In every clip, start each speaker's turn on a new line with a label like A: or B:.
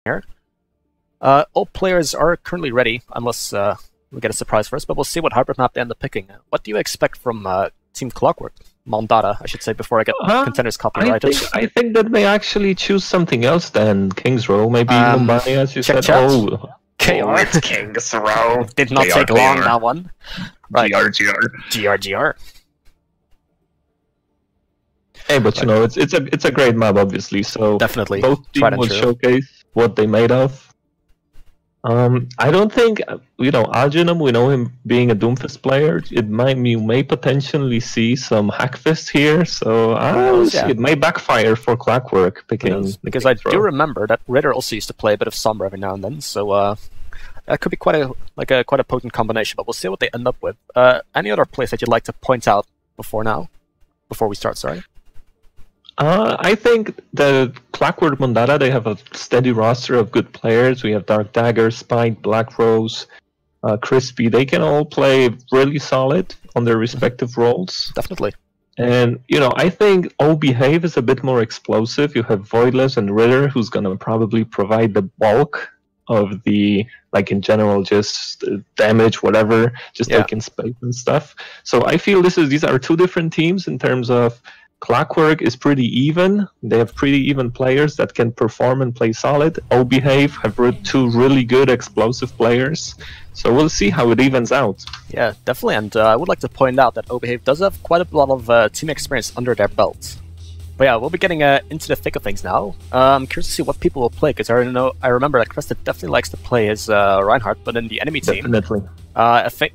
A: here. All players are currently ready, unless we get a surprise first, but we'll see what hybrid map they end up picking. What do you expect from Team Clockwork? Mondatta, I should say, before I get contenders copyrighted.
B: I think that they actually choose something else than King's Row. Maybe Mumbai, as you said.
A: Chat.
B: Oh,
A: KR.
C: It's King's Row.
A: Did not take long, that one. Right.
C: GR.
B: Hey, but you know, it's a great map, obviously. So
A: definitely,
B: both teams will showcase what they made of. I don't think, you know, Alginum, we know him being a Doomfist player. You may potentially see some Hackfist here, so it may backfire for Clockwork picking.
A: Because I do remember that Ritter also used to play a bit of Sombra every now and then, so that could be quite a potent combination. But we'll see what they end up with. Any other plays that you'd like to point out before we start? Sorry.
B: I think the Clockwork Mondatta, they have a steady roster of good players. We have Dark Dagger, Spike, Black Rose, Crispy. They can all play really solid on their respective roles.
A: Definitely.
B: And, you know, I think O-Behave is a bit more explosive. You have Voidless and Ritter, who's going to probably provide the bulk of the, like, in general, just damage, whatever, just taking space and stuff. So I feel these are two different teams in terms of Clockwork is pretty even. They have pretty even players that can perform and play solid. O-Behave have two really good explosive players. So we'll see how it evens out.
A: Yeah, definitely. And I would like to point out that O-Behave does have quite a lot of team experience under their belt. But yeah, we'll be getting into the thick of things now. I'm curious to see what people will play, because I remember that Crested definitely likes to play as Reinhardt, but in the enemy team...
B: Definitely.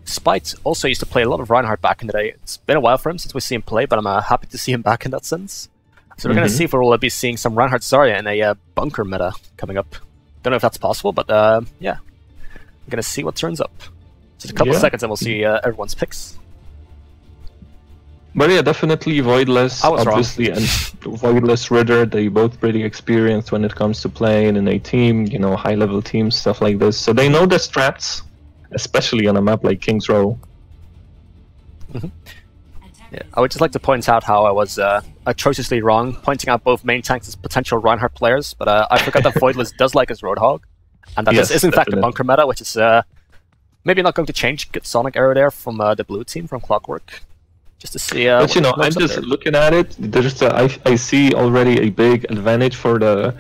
A: Spite also used to play a lot of Reinhardt back in the day. It's been a while for him since we see him play, but I'm happy to see him back in that sense. So we're going to see if we'll be seeing some Reinhardt Zarya in a bunker meta coming up. Don't know if that's possible, but yeah. We're going to see what turns up. Just a couple of seconds and we'll see everyone's picks.
B: But yeah, definitely Voidless, obviously, and Voidless Ritter, they both pretty experienced when it comes to playing in a team, you know, high-level teams, stuff like this. So they know the strats, especially on a map like King's Row.
A: Yeah, I would just like to point out how I was atrociously wrong, pointing out both main tanks as potential Reinhardt players, but I forgot that Voidless does like his Roadhog, and that this is in fact a bunker meta, which is maybe not going to change. Good Sonic arrow there from the blue team, from Clockwork. Just to see.
B: But you know, I'm just looking at it. There's I see already a big advantage for the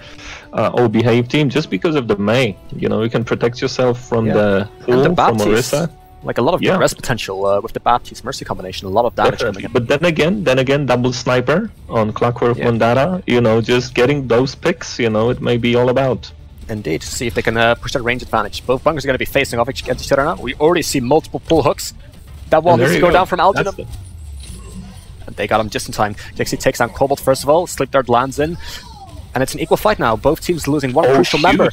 B: O-Behave team just because of the Mei. You know, you can protect yourself from the pool, from Orisa.
A: Like a lot of res potential with the Baptiste Mercy combination, a lot of damage coming in.
B: But then again, double sniper on Clockwork Mondatta. You know, just getting those picks. You know, it may be all about.
A: Indeed, see if they can push that range advantage. Both bunkers are going to be facing off against each other now. We already see multiple pull hooks. That wall needs to go down from Alginum. And they got him just in time. He actually takes down Cobalt first of all. Sleep Dart lands in. And it's an equal fight now. Both teams losing one crucial member.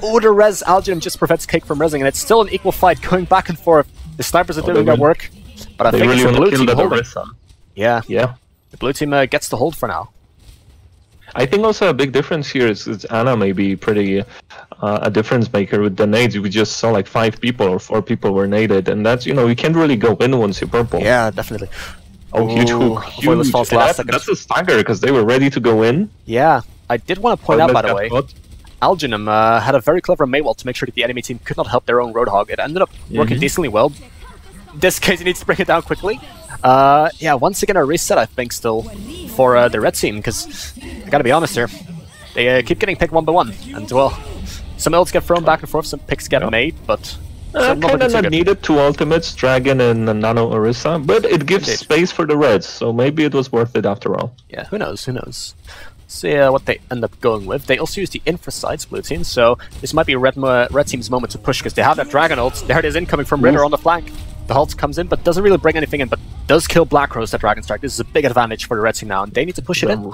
A: Oh, the res Alginum just prevents Cake from resing, and it's still an equal fight going back and forth. The snipers are doing their work. But I think it's the blue team holding. Yeah. The blue team gets the hold for now.
B: I think also a big difference here is Anna may be pretty a difference maker with the nades. We just saw like 5 people or 4 people were naded, and that's, you know, you can't really go in once you're purple.
A: Yeah, definitely.
B: Oh, huge hook. Huge. That's a stagger, because they were ready to go in.
A: Yeah, I did want to point out, by the way, Alginum had a very clever Maywall to make sure that the enemy team could not help their own Roadhog. It ended up working decently well. In this case, he needs to bring it down quickly. Yeah, once again a reset, I think, still, for the red team, because I gotta be honest here, they keep getting picked one by one, and, well, some ults get thrown back and forth, some picks get made, but...
B: kind of not needed, 2 ultimates, Dragon and Nano Orisa, but it gives space for the Reds, so maybe it was worth it after all.
A: Yeah, who knows, who knows. See what they end up going with. They also use the infra sides, blue team, so this might be red team's moment to push, because they have that Dragon ult. There it is, incoming from Ritter on the flank. The Halt comes in, but doesn't really bring anything in, but does kill Black Rose, that Dragon Strike. This is a big advantage for the red team now, and they need to push it in.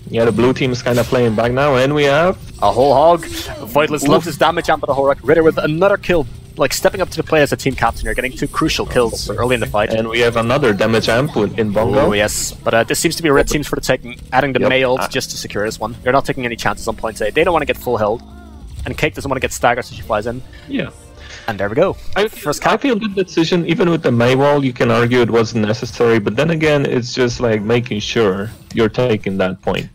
B: Yeah, the blue team is kind of playing back now, and we have...
A: a whole hog. Voidless loves his damage amp, but the whole wreck. Ritter with another kill, like stepping up to the play as a team captain here, getting 2 crucial kills early in the fight.
B: And we have another damage amp in Bongo.
A: Oh, yes. But this seems to be red teams for the taking, adding the Mei ult just to secure this one. They're not taking any chances on point A. They don't want to get full held. And Cake doesn't want to get staggered, so she flies in.
B: Yeah.
A: And there we go.
B: I feel the decision, even with the Maywall, you can argue it wasn't necessary, but then again, it's just like making sure you're taking that point.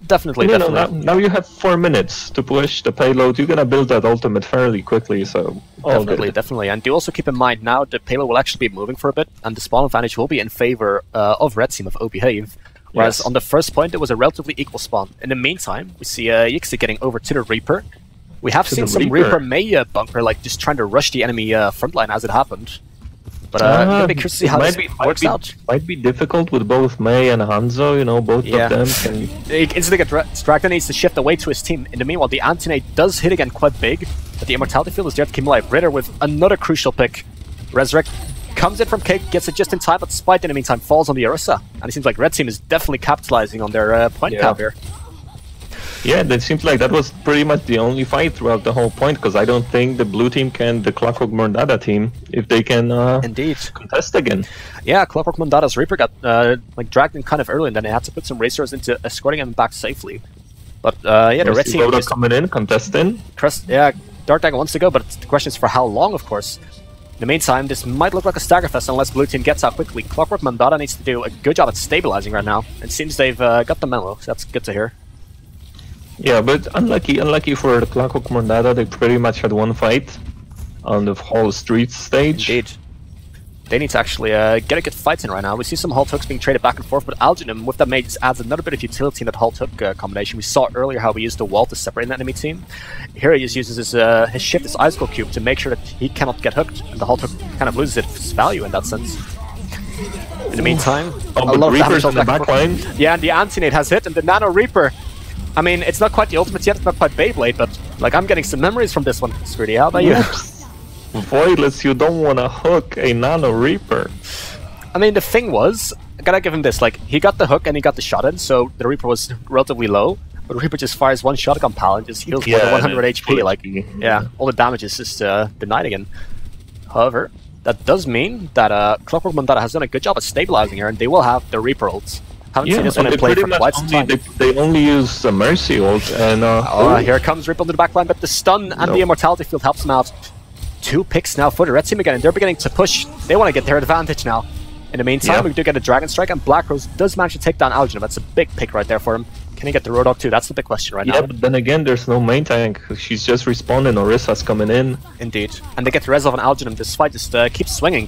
A: Definitely,
B: you
A: definitely.
B: Now you have 4 minutes to push the payload. You're gonna build that ultimate fairly quickly, so
A: Definitely, definitely. And do also keep in mind now the payload will actually be moving for a bit, and the spawn advantage will be in favor of Red Team of O-Behave. Whereas on the first point, it was a relatively equal spawn. In the meantime, we see Yixi getting over to the Reaper. We have seen some Reaper May bunker, like just trying to rush the enemy front line as it happened. But I'm gonna be curious to see how this works out.
B: Might be difficult with both May and Hanzo, you know, both of them can...
A: They instantly get distracted, needs to shift away to his team. In the meanwhile, the Antinate does hit again quite big, but the Immortality Field is there to keep him alive. Ritter with another crucial pick. Resurrect comes in from Cake, gets it just in time, but Spite in the meantime falls on the Orisa. And it seems like Red Team is definitely capitalizing on their point count here.
B: Yeah, it seems like that was pretty much the only fight throughout the whole point, because I don't think the blue team can, the Clockwork Mondatta team, if they can
A: indeed
B: contest again.
A: Yeah, Clockwork Mondatta's Reaper got like dragged in kind of early, and then they had to put some racers into escorting him back safely. But yeah, the Red Team
B: just coming in, contesting.
A: Yeah, Dark Dagger wants to go, but the question is for how long, of course. In the meantime, this might look like a staggerfest unless blue team gets out quickly. Clockwork Mondatta needs to do a good job at stabilizing right now. It seems they've got the memo, so that's good to hear.
B: Yeah, but unlucky for the Clockwork Mondatta, they pretty much had one fight on the whole street stage.
A: Indeed. They need to actually get a good fight in right now. We see some halt hooks being traded back and forth, but Alginum with that mage just adds another bit of utility in that halt hook combination. We saw earlier how we used the wall to separate an enemy team. Here he just uses his shift, his Ice Skull Cube, to make sure that he cannot get hooked, and the halt hook kind of loses its value in that sense. In the meantime, a lot of damage on the back line. Yeah, and the Antinate has hit, and the Nano Reaper. I mean, it's not quite the ultimate yet, it's not quite Beyblade, but like I'm getting some memories from this one, Scruty. How about you?
B: Voidless, you don't want to hook a Nano Reaper.
A: I mean, the thing was, I gotta give him this, like, he got the hook and he got the shot in, so the Reaper was relatively low, but Reaper just fires one shotgun pal and just heals more than 100 HP, like, yeah, all the damage is just denied again. However, that does mean that Clockwork Mondatta has done a good job at stabilizing here, and they will have the Reaper ults. Haven't seen this one in play for quite some time.
B: They only use the Mercy ult, and...
A: here comes Reaper on the backline, but the stun and the Immortality Field helps him out. 2 picks now for the Red Team again, and they're beginning to push. They want to get their advantage now. In the meantime, we do get a Dragon Strike, and Black Rose does manage to take down Alginum. That's a big pick right there for him. Can he get the Roadhog too? That's the big question right now.
B: Yeah, but then again, there's no main tank. She's just respawning, Orisa's coming in.
A: Indeed. And they get the res of an Alginum. This fight just keeps swinging.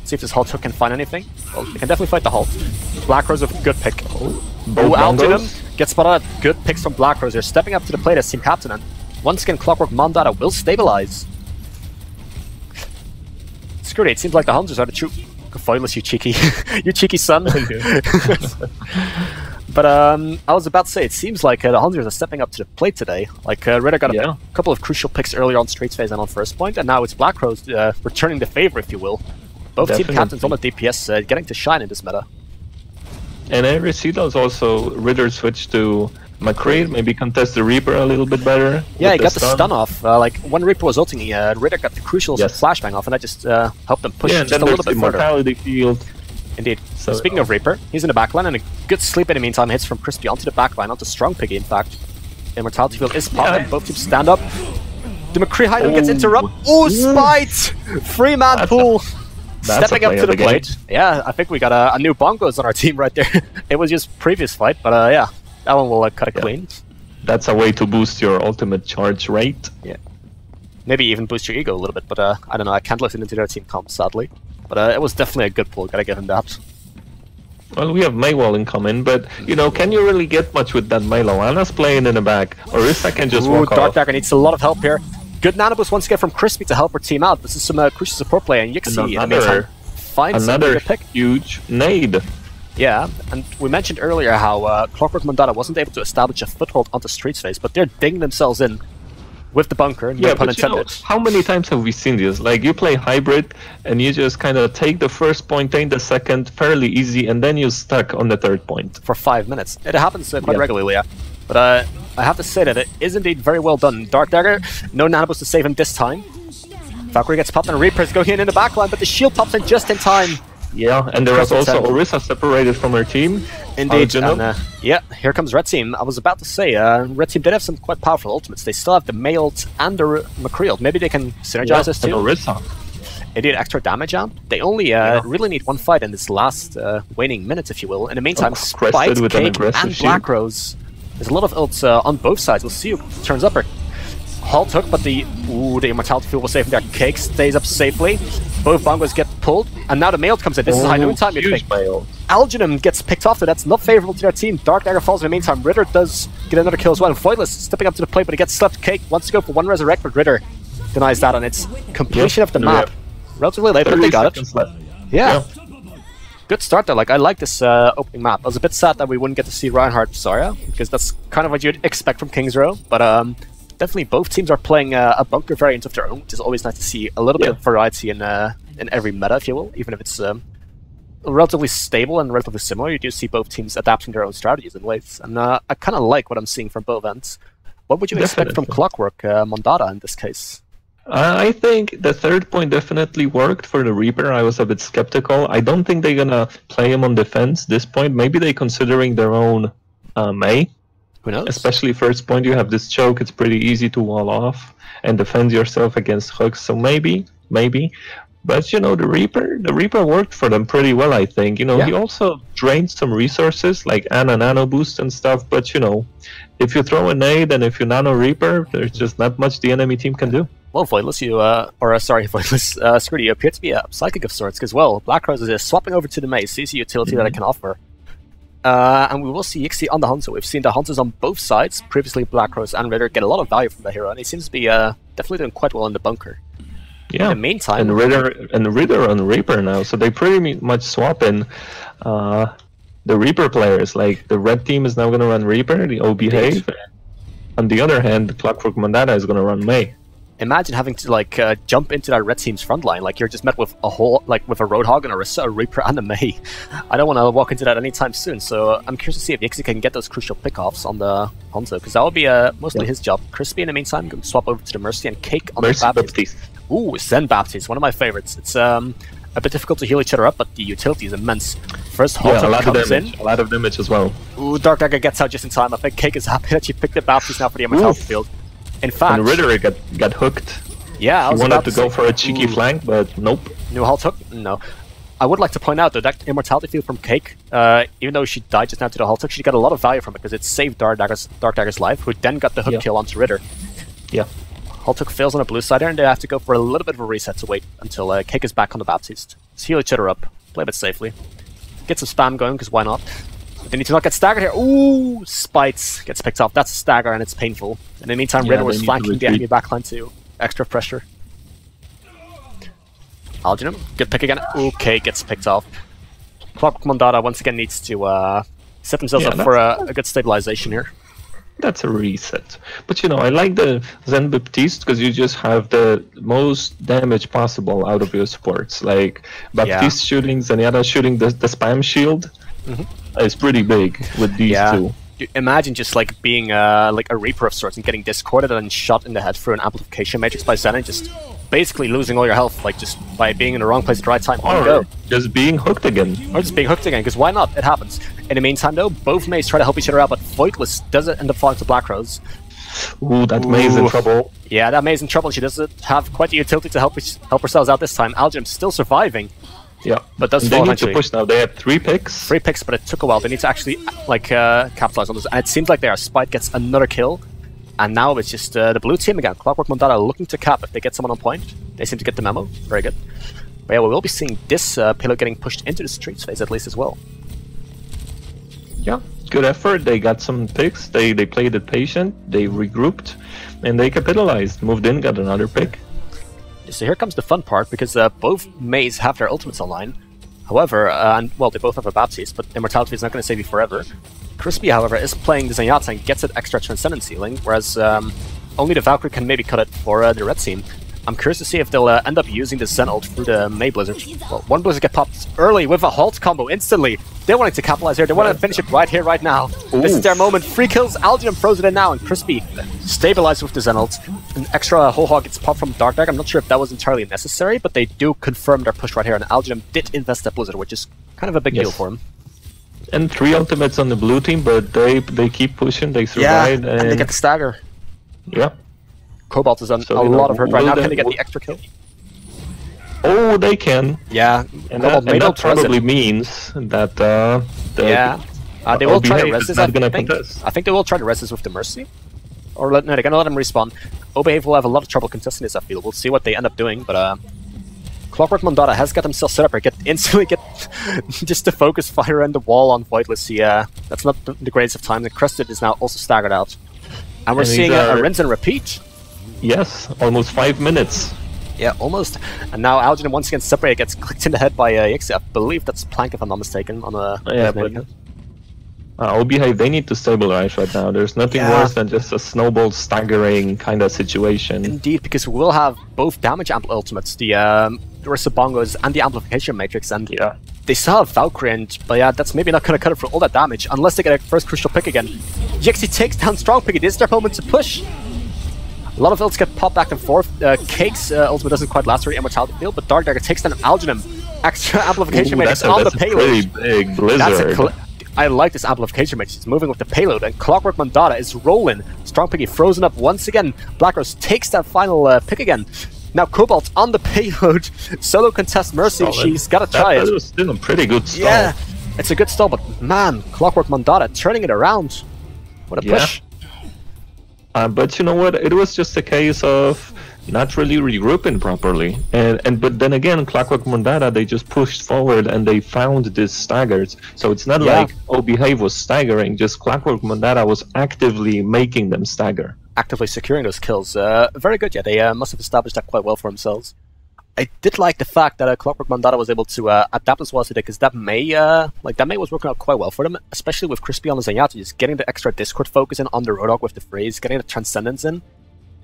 A: See if this halt hook can find anything. Well, they can definitely fight the halt. Black Rose with a good pick. Alginum gets spotted out. Good picks from Black Rose. They're stepping up to the plate as team captain, and once again, Clockwork Mondatta will stabilize. Scruty, it seems like the Hunters are the true... Voidless, you cheeky son. But I was about to say, it seems like the Hunters are stepping up to the plate today. Like, Ritter got a couple of crucial picks earlier on Streets phase and on first point, and now it's Black Rose returning the favor, if you will. Both team captains on the DPS getting to shine in this meta.
B: And every seedals also Ritter switched to McCree, maybe contest the Reaper a little bit better.
A: Yeah, he got the stun off. Like, when Reaper was ulting, Ritter got the crucials and flashbang off, and that just helped them push just a little bit further.
B: Immortality Field.
A: Indeed. So, speaking of Reaper, he's in the backline, and a good sleep in the meantime hits from Crispy onto the backline, onto Strong Piggy, in fact. Immortality Field is popping, both teams stand up. The McCree hideout gets interrupted. Oh, Spite! 3-man pool! Stepping up to the plate. Yeah, I think we got a new Bongos on our team right there. It was just previous fight, but yeah. That one will cut it clean.
B: That's a way to boost your ultimate charge rate.
A: Yeah. Maybe even boost your ego a little bit, but I don't know, I can't listen into their team comp, sadly. But it was definitely a good pull, gotta give him that.
B: Well, we have Maywall incoming, but, you know, can you really get much with that Milo? Anna's playing in the back, Orisa can just walk off.
A: Dark Dagger needs a lot of help here. Good nano boost once again from Crispy to help her team out. This is some crucial support play, and Yixi in the meantime finds another pick.
B: Huge nade.
A: Yeah, and we mentioned earlier how Clockwork Mondatta wasn't able to establish a foothold onto Streets phase, but they're digging themselves in with the bunker, no pun intended.
B: You know, how many times have we seen this? Like, you play hybrid, and you just kind of take the first point, take the second, fairly easy, and then you're stuck on the third point.
A: For 5 minutes. It happens quite regularly, yeah. But I have to say that it is indeed very well done. Dark Dagger, no nanoboost to save him this time. Valkyrie gets popped, and Reaper's going in the backline, but the shield pops in just in time.
B: Yeah, and there was also Orisa separated from her team.
A: Indeed, and yeah, here comes Red Team. I was about to say, Red Team did have some quite powerful ultimates. They still have the May ult and the McCree ult. Maybe they can synergize this too.
B: Orisa.
A: It did extra damage out. They only really need one fight in this last waning minutes, if you will. In the meantime, Spite, Cake, and Black Rose There's a lot of ults on both sides. We'll see who turns up. Halt hook, but the immortality field was safe there. Cake stays up safely. Both bongos get pulled, and now the mail comes in. This is high noon time. Alginum gets picked off, so that's not favorable to their team. Dark Dagger falls in the meantime. Ritter does get another kill as well. And Voidless stepping up to the plate, but he gets slept. Cake wants to go for one resurrect, but Ritter denies that on its completion of the map. Relatively late, but they got it. Yeah. Good start though. Like, I like this opening map. I was a bit sad that we wouldn't get to see Reinhardt Zarya, because that's kind of what you'd expect from King's Row. But definitely both teams are playing a bunker variant of their own, which is always nice to see a little bit of variety in every meta, if you will. Even if it's relatively stable and relatively similar, you do see both teams adapting their own strategies in ways. And I kind of like what I'm seeing from both ends. What would you expect from Clockwork, Mondatta, in this case?
B: I think the third point definitely worked for the Reaper. I was a bit skeptical. I don't think they're gonna play him on defense this point. Maybe they're considering their own Mei.
A: Who knows?
B: Especially first point, you have this choke. It's pretty easy to wall off and defend yourself against hooks. So maybe. But you know, the Reaper worked for them pretty well, I think. You know, he also drained some resources like nano boost and stuff. But you know, if you throw a nade and if you nano Reaper, there's just not much the enemy team can do.
A: Well, Voidless, Voidless, Scruty, you appear to be a psychic of sorts, because, well, Black Rose is swapping over to the Mei, sees the utility that it can offer. And we will see Yixi on the Hanzo. We've seen the Hanzos on both sides, previously Black Rose and Ritter, get a lot of value from the hero, and he seems to be definitely doing quite well in the bunker.
B: Yeah,
A: in the meantime...
B: And Ritter on Reaper now, so they pretty much swap in the Reaper players. Like, the red team is now going to run Reaper, the OBHave. On the other hand, the Clockwork Mondatta is going to run Mei.
A: Imagine having to like jump into that red team's front line. Like, you're just met with a whole, like, with a Roadhog and a Reaper and a Mei. I don't want to walk into that anytime soon. So I'm curious to see if Yixi can get those crucial pickoffs on the Hanzo, because that would be mostly his job. Crispy in the meantime can swap over to the Mercy, and Cake on the Baptiste. Ooh, Zen Baptiste, one of my favorites. It's a bit difficult to heal each other up, but the utility is immense. First Halt comes in.
B: A lot of damage as well.
A: Ooh, Dark Dagger gets out just in time. I think Cake is happy that she picked the Baptiste now for the immortality field. In fact,
B: and Ritter got hooked.
A: Yeah,
B: he wanted to go for a cheeky flank, but nope.
A: No halt hook? No. I would like to point out though that immortality field from Cake, even though she died just now to the halt hook, she got a lot of value from it because it saved Dark Dagger's life, who then got the hook kill onto Ritter.
B: Yeah.
A: Halt hook fails on a blue side there, and they have to go for a little bit of a reset to wait until Cake is back on the Baptiste. Let's heal each other up, play a bit safely, get some spam going, because why not? They need to not get staggered here. Ooh, Spites gets picked off. That's a stagger, and it's painful. In the meantime, Ritter was flanking the enemy backline too. Extra pressure. Alginum, good pick again. Okay, gets picked off. Clockwork Mondatta once again needs to set themselves up for a good stabilization here.
B: That's a reset. But you know, I like the Zen Baptiste because you just have the most damage possible out of your supports. Like Baptiste shooting, Zenyatta shooting the spam shield. It's pretty big with these two.
A: Imagine just like being like a Reaper of sorts and getting discorded and shot in the head through an amplification matrix by Zen and just basically losing all your health, like just by being in the wrong place at the right time.
B: Or just being hooked again.
A: Or just being hooked again, because why not? It happens. In the meantime though, both Meis try to help each other out, but Voidless does it end up falling to Black Rose.
B: Ooh, that Mei's in trouble.
A: Yeah, that Mei's in trouble. She doesn't have quite the utility to help herself out this time. Alginum's still surviving.
B: Yeah,
A: but does
B: they need to push now. They had 3 picks.
A: 3 picks, but it took a while. They need to actually like capitalize on this. And it seems like there. Spite gets another kill, and now it's just the blue team again. Clockwork Mondatta looking to cap if they get someone on point. They seem to get the memo. Very good. But yeah, we will be seeing this payload getting pushed into the streets phase at least as well.
B: Yeah, good effort. They got some picks. They played it patient. They regrouped, and they capitalized. Moved in, got another pick.
A: So here comes the fun part, because both Meis have their ultimates online. However, and well, they both have a Baptiste, but Immortality is not going to save you forever. Crispy, however, is playing the Zenyatta and gets that extra Transcendence healing, whereas only the Valkyrie can maybe cut it for the red team. I'm curious to see if they'll end up using the Zen ult through the Mei Blizzard. Well, one Blizzard get popped early with a halt combo instantly. They're wanting to capitalize here. They want to finish it right here, right now. Ooh. This is their moment. 3 kills. Alginum throws it in now, and Crispy stabilized with the Zen ult. An extra whole hog gets popped from Dark Dagger. I'm not sure if that was entirely necessary, but they do confirm their push right here, and Alginum did invest that Blizzard, which is kind of a big deal for him.
B: And 3 ultimates on the blue team, but they keep pushing. They survive.
A: Yeah, and they get the stagger.
B: Yeah.
A: Cobalt is on a lot of hurt right now. Can they get the extra kill?
B: Oh, they can.
A: Yeah.
B: And that probably means that
A: They will try to res this, I think.
B: Contest.
A: I think they will try to res this with the Mercy. Or no, they're gonna let him respawn. Obehave will have a lot of trouble contesting this, I feel. We'll see what they end up doing, but Clockwork Mondatta has got himself set up here. Instantly get just to focus fire on the wall on Voidless. That's not the greatest of times. The Crested is now also staggered out. And we're seeing a rinse and repeat.
B: Yes, almost 5 minutes.
A: Yeah, almost. And now Algernon once again separated, gets clicked in the head by Yixi. I believe that's Plank, if I'm not mistaken. On a
B: Obehave, they need to stabilize right now. There's nothing worse than just a snowball staggering kind of situation.
A: Indeed, because we will have both damage ultimates, the Bongos and the Amplification Matrix, and they still have Valkyrie, but that's maybe not going to cut it for all that damage, unless they get a first crucial pick again. Yixi takes down Strong Pick. It is their moment to push. A lot of ults get popped back and forth. Cake's ultimate doesn't quite last for the Immortality field, but Dark Dagger takes down Algernon. Extra Amplification Matrix on the payload.
B: Pretty big blizzard.
A: I like this Amplification Matrix. It's moving with the payload, and Clockwork Mondatta is rolling. Strong Piggy frozen up once again. Black Rose takes that final pick again. Now Cobalt on the payload. Solo contest Mercy. She's got to try it.
B: That was still a pretty good stall.
A: Yeah, it's a good stall, but man, Clockwork Mondatta turning it around. What a push.
B: But you know what? It was just a case of not really regrouping properly. But then again, Clockwork Mondatta, they just pushed forward and they found this staggers. So it's not like Obehave was staggering, just Clockwork Mondatta was actively making them stagger.
A: Actively securing those kills. Very good, they must have established that quite well for themselves. I did like the fact that Clockwork Mondatta was able to adapt as well as he did, because that May was working out quite well for them, especially with Crispy on the Zenyatta, just getting the extra Discord focus in on the Roadhog with the phrase, getting the Transcendence in.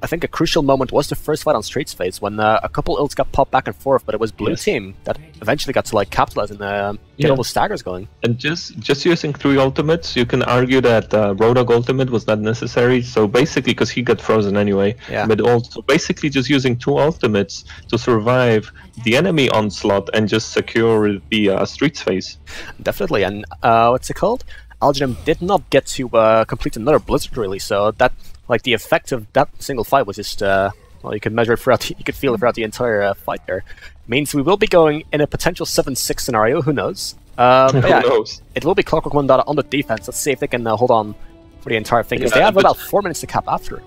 A: I think a crucial moment was the first fight on Streets phase when a couple ults got popped back and forth, but it was Blue Team that eventually got to capitalize and get all those staggers going.
B: And just using 3 ultimates, you can argue that Roadhog ultimate was not necessary. So basically, because he got frozen anyway, but also basically just using 2 ultimates to survive the enemy onslaught and just secure the Streets phase.
A: Definitely, and what's it called? Algernon did not get to complete another Blizzard really, so that. The effect of that single fight was just, you could measure it throughout, you could feel it throughout the entire fight there. Means we will be going in a potential 7-6 scenario, who knows?
B: Who knows?
A: It will be Clockwork Mondatta on the defense. Let's see if they can hold on for the entire thing, because they have about 4 minutes to cap after.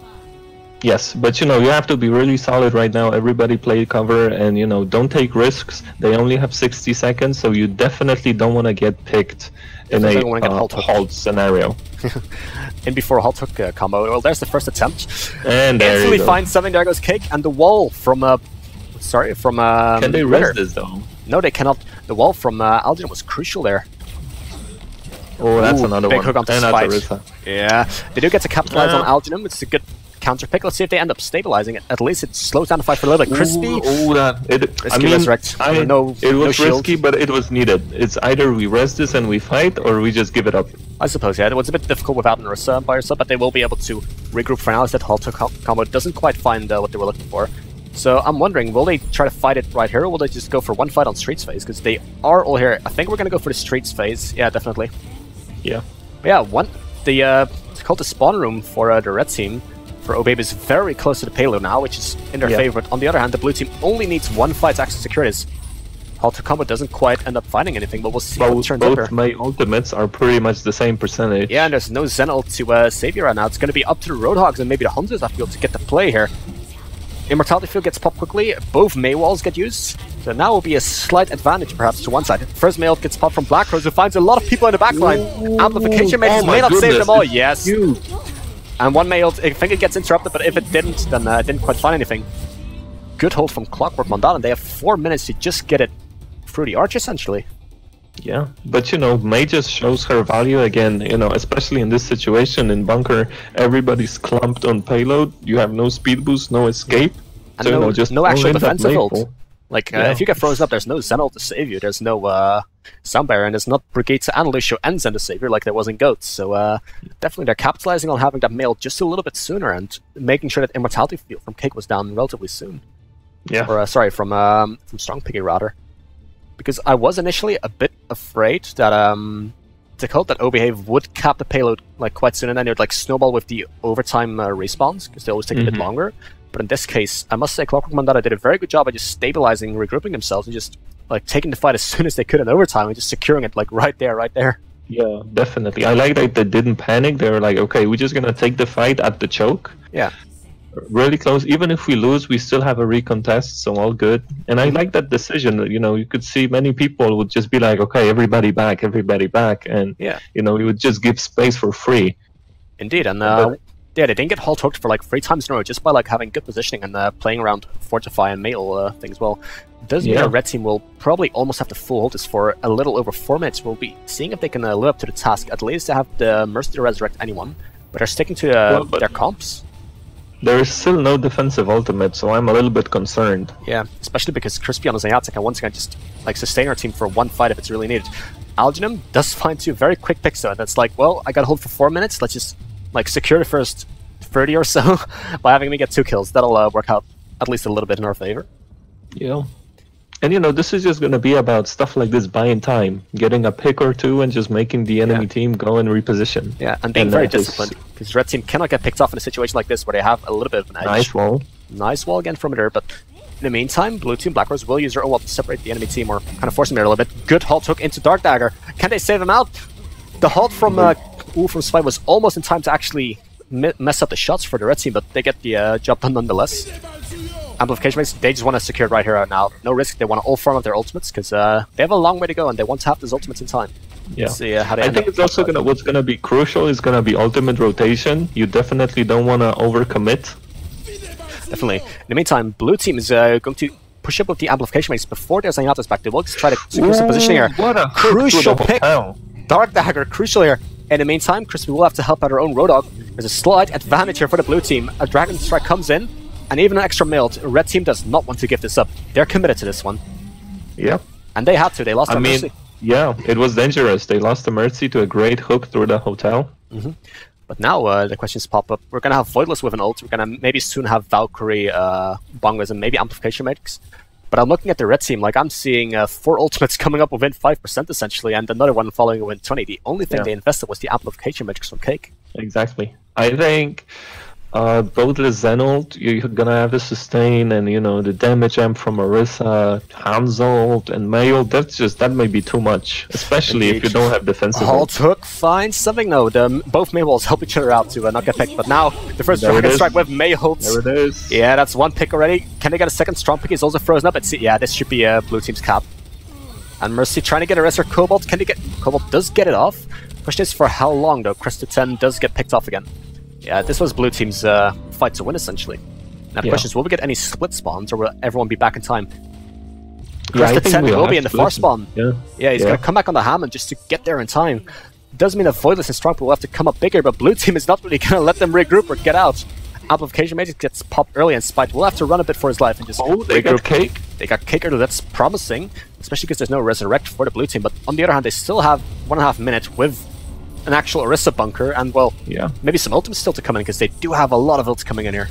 B: Yes, but you have to be really solid right now. Everybody play cover and, don't take risks. They only have 60 seconds, so you definitely don't want to get picked in a halt scenario.
A: In before halt hook combo. Well, there's the first attempt.
B: And there
A: instantly finds something. There goes Cake, and the wall from
B: Can they res this though?
A: No, they cannot. The wall from Algernon was crucial there.
B: Oh, that's another
A: big
B: one.
A: Hook onto Spite. Yeah, they do get to capitalize on Algernon, which is a good counter pick. Let's see if they end up stabilizing it. At least it slows down the fight for a little bit. Crispy.
B: It was risky, but it was needed. It's either we res this and we fight, or we just give it up.
A: I suppose, it was a bit difficult without Narissa by herself, but they will be able to regroup for now as that halt combo doesn't quite find what they were looking for. So I'm wondering, will they try to fight it right here, or will they just go for one fight on Streets phase? Because they are all here. I think we're going to go for the Streets phase. Yeah, definitely.
B: Yeah.
A: But yeah, it's called the spawn room for the red team. For Obehave is very close to the payload now, which is in their favor. But on the other hand, the blue team only needs 1 fight to actually secure this. Halt to combo doesn't quite end up finding anything, but we'll see how it turns out.
B: Both my ultimates are pretty much the same percentage.
A: Yeah, and there's no Zen ult to save you right now. It's going to be up to the Roadhogs and maybe the Hunters I feel to get the play here. Immortality field gets popped quickly. Both May walls get used. So now will be a slight advantage perhaps to one side. First May ult gets popped from Black Rose, who finds a lot of people in the backline. Amplification Matrix may not save them all. Yes. And one May ult, I think it gets interrupted, but if it didn't, then it didn't quite find anything. Good hold from Clockwork Mondatta, and they have 4 minutes to just get it through the arch, essentially.
B: Yeah, but May just shows her value again, especially in this situation in bunker. Everybody's clumped on payload, you have no speed boost, no escape.
A: And so, no actual defensive ult. If you get frozen up, there's no Zen ult to save you, there's no Sound Barrier, and there's not Brigade to and Lucio and Zen to save you like there was in Goats. So definitely they're capitalizing on having that mail just a little bit sooner and making sure that Immortality field from Cake was down relatively soon.
B: Yeah.
A: Or from Strong Piggy rather. Because I was initially a bit afraid that that Obehave would cap the payload quite soon, and then it would snowball with the overtime respawns, because they always take a bit longer. But in this case, I must say Clockwork Mondatta did a very good job at just stabilizing, regrouping themselves, and just taking the fight as soon as they could in overtime and just securing it right there.
B: Yeah, definitely. I like that they didn't panic. They were like, okay, we're just gonna take the fight at the choke.
A: Yeah.
B: Really close. Even if we lose, we still have a recontest, so all good. And I like that decision. You know, you could see many people would just be like, okay, everybody back, and
A: Yeah.
B: you know, we would just give space for free.
A: Indeed, and yeah, they didn't get halt hooked for like 3 times in a row just by like having good positioning and playing around Fortify and Mail things well. Does mean our red team will probably almost have to full hold this for a little over 4 minutes. We'll be seeing if they can live up to the task. At least they have the Mercy to resurrect anyone, but they're sticking to their comps.
B: There is still no defensive ultimate, so I'm a little bit concerned.
A: Yeah, especially because Crispy on his Zayatek can once again just like sustain our team for 1 fight if it's really needed. Alginum does find 2 very quick picks though, and that's like, well, I gotta hold for 4 minutes, let's just like secure the first 30 or so by having me get 2 kills. That'll work out at least a little bit in our favor.
B: Yeah. And you know, this is just gonna be about stuff like this, buying time, getting a pick or 2 and just making the enemy team go and reposition.
A: Yeah, and being very disciplined, because red team cannot get picked off in a situation like this where they have a little bit of an edge.
B: Nice wall.
A: Nice wall again from there, but in the meantime, blue team, Black Rose will use their ult to separate the enemy team or kind of force them there a little bit. Good halt hook into Dark Dagger. Can they save him out? The halt from Spite was almost in time to actually mess up the shots for the red team, but they get the job done nonetheless. Amplification rates, they just want to secure it right here right now. No risk, they want to all farm up their ultimates because they have a long way to go and they want to have those ultimates in time.
B: Yeah,
A: see, how they
B: I think it's also what's gonna be crucial is gonna be ultimate rotation. You definitely don't want to overcommit.
A: Definitely. In the meantime, blue team is going to push up with the amplification rates before their Zenyatta's back. They will just try to secure some positioning here.
B: What a
A: crucial pick! Dark Dagger, crucial here. In the meantime, Crispy will have to help out her own Roadhog. There's a slight advantage here for the blue team. A Dragon Strike comes in, and even an extra mild. Red team does not want to give this up. They're committed to this one.
B: Yeah.
A: And they had to. They lost their Mercy.
B: Yeah, it was dangerous. They lost the Mercy to a great hook through the hotel.
A: But now the questions pop up. We're going to have Voidless with an ult. We're going to maybe soon have Valkyrie, Bongos, and maybe Amplification Medics. But I'm looking at the red team, like I'm seeing 4 ultimates coming up within 5% essentially, and another one following within 20. The only thing they invested was the Amplification Medics from KOTH.
B: Exactly. I think both the Zen ult, you're gonna have the sustain, and you know the damage amp from Orisa, Hans ult, and May ult. That may be too much, especially if you don't have defensive.
A: Halt hook finds something. No, both May walls help each other out to not get picked. But now the first Dragon Strike with May ult.
B: There it is.
A: Yeah, that's 1 pick already. Can they get a second strong pick? He's also frozen up. Yeah, this should be blue team's cap. And Mercy trying to get a rest or Cobalt. Can they get? Cobalt does get it off. Question is for how long though. Cresta 10 does get picked off again. Yeah, this was blue team's fight to win, essentially. Now the question is, will we get any split spawns, or will everyone be back in time? Cresta 10 will be in the far spawn. Yeah, he's going to come back on the Hammond just to get there in time. Does mean that Voidless and Strong will have to come up bigger, but blue team is not really going to let them regroup or get out. Amplification Magic gets popped early, and Spite will have to run a bit for his life and just
B: they got Cake.
A: They got Cake, that's promising, especially because there's no Resurrect for the blue team. But on the other hand, they still have 1.5 minutes with an actual Orisa bunker, and well, maybe some ultimates still to come in, because they do have a lot of ults coming in here.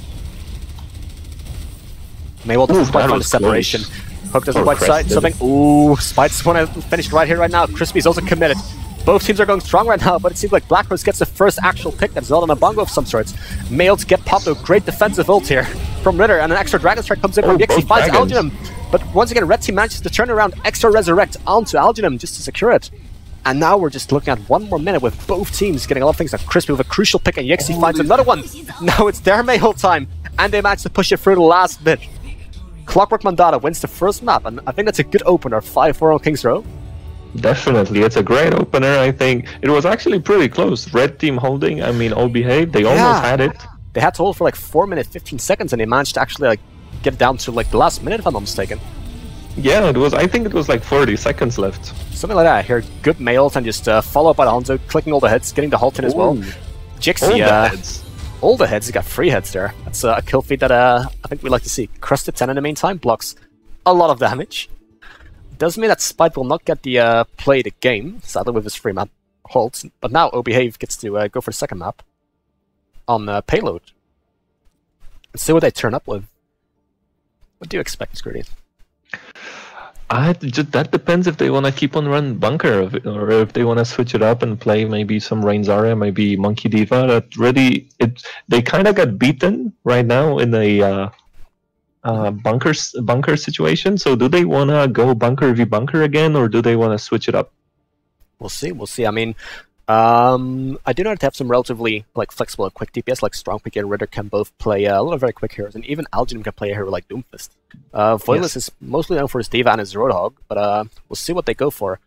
A: Maywell doesn't quite find the separation. Hook doesn't quite sight something. Ooh, Spite's one finished right here, right now. Crispy's also committed. Both teams are going strong right now, but it seems like Black Rose gets the first actual pick that's not on a bongo of some sorts. Mail to get popped, a great defensive ult here from Ritter, and an extra Dragon Strike comes in from Yixi, finds Alginum. But once again, Red Team manages to turn around extra Resurrect onto Alginum just to secure it. And now we're just looking at 1 more minute with both teams getting a lot of things. Now Crispy with a crucial pick, and Yixi finds another one. Now it's their Mayhole time, and they manage to push it through the last bit. Clockwork Mondatta wins the first map, and I think that's a good opener. 5-4 on King's Row.
B: Definitely, it's a great opener. I think it was actually pretty close. Red team holding, I mean, all behave. They almost had it.
A: They had to hold for like 4 minutes, 15 seconds, and they managed to actually like get down to like the last minute, if I'm not mistaken.
B: Yeah, it was. I think it was like 40 seconds left.
A: Something like that. Here, good mails and just followed by the Hanzo, clicking all the hits, getting the halt in as well. Jixi, all the heads. He got 3 heads there. That's a kill feed that I think we like to see. Crusted 10 in the meantime blocks a lot of damage. Does mean that Spite will not get the play the game, sadly, with his free map halt. But now Obehave gets to go for the second map on Payload. Let's see what they turn up with. What do you expect, Scruty?
B: That depends if they want to keep on running bunker, or if they want to switch it up and play maybe some Rain Zarya, maybe Monkey Diva. That really, they kind of got beaten right now in a bunker situation. So do they want to go bunker v bunker again, or do they want to switch it up?
A: We'll see. We'll see. I mean, I do know that they have some relatively like flexible and quick DPS, like Strongpick and Ritter can both play a lot of very quick heroes, and even Alginum can play a hero like Doomfist. Voidless is mostly known for his D.Va and his Roadhog, but we'll see what they go for.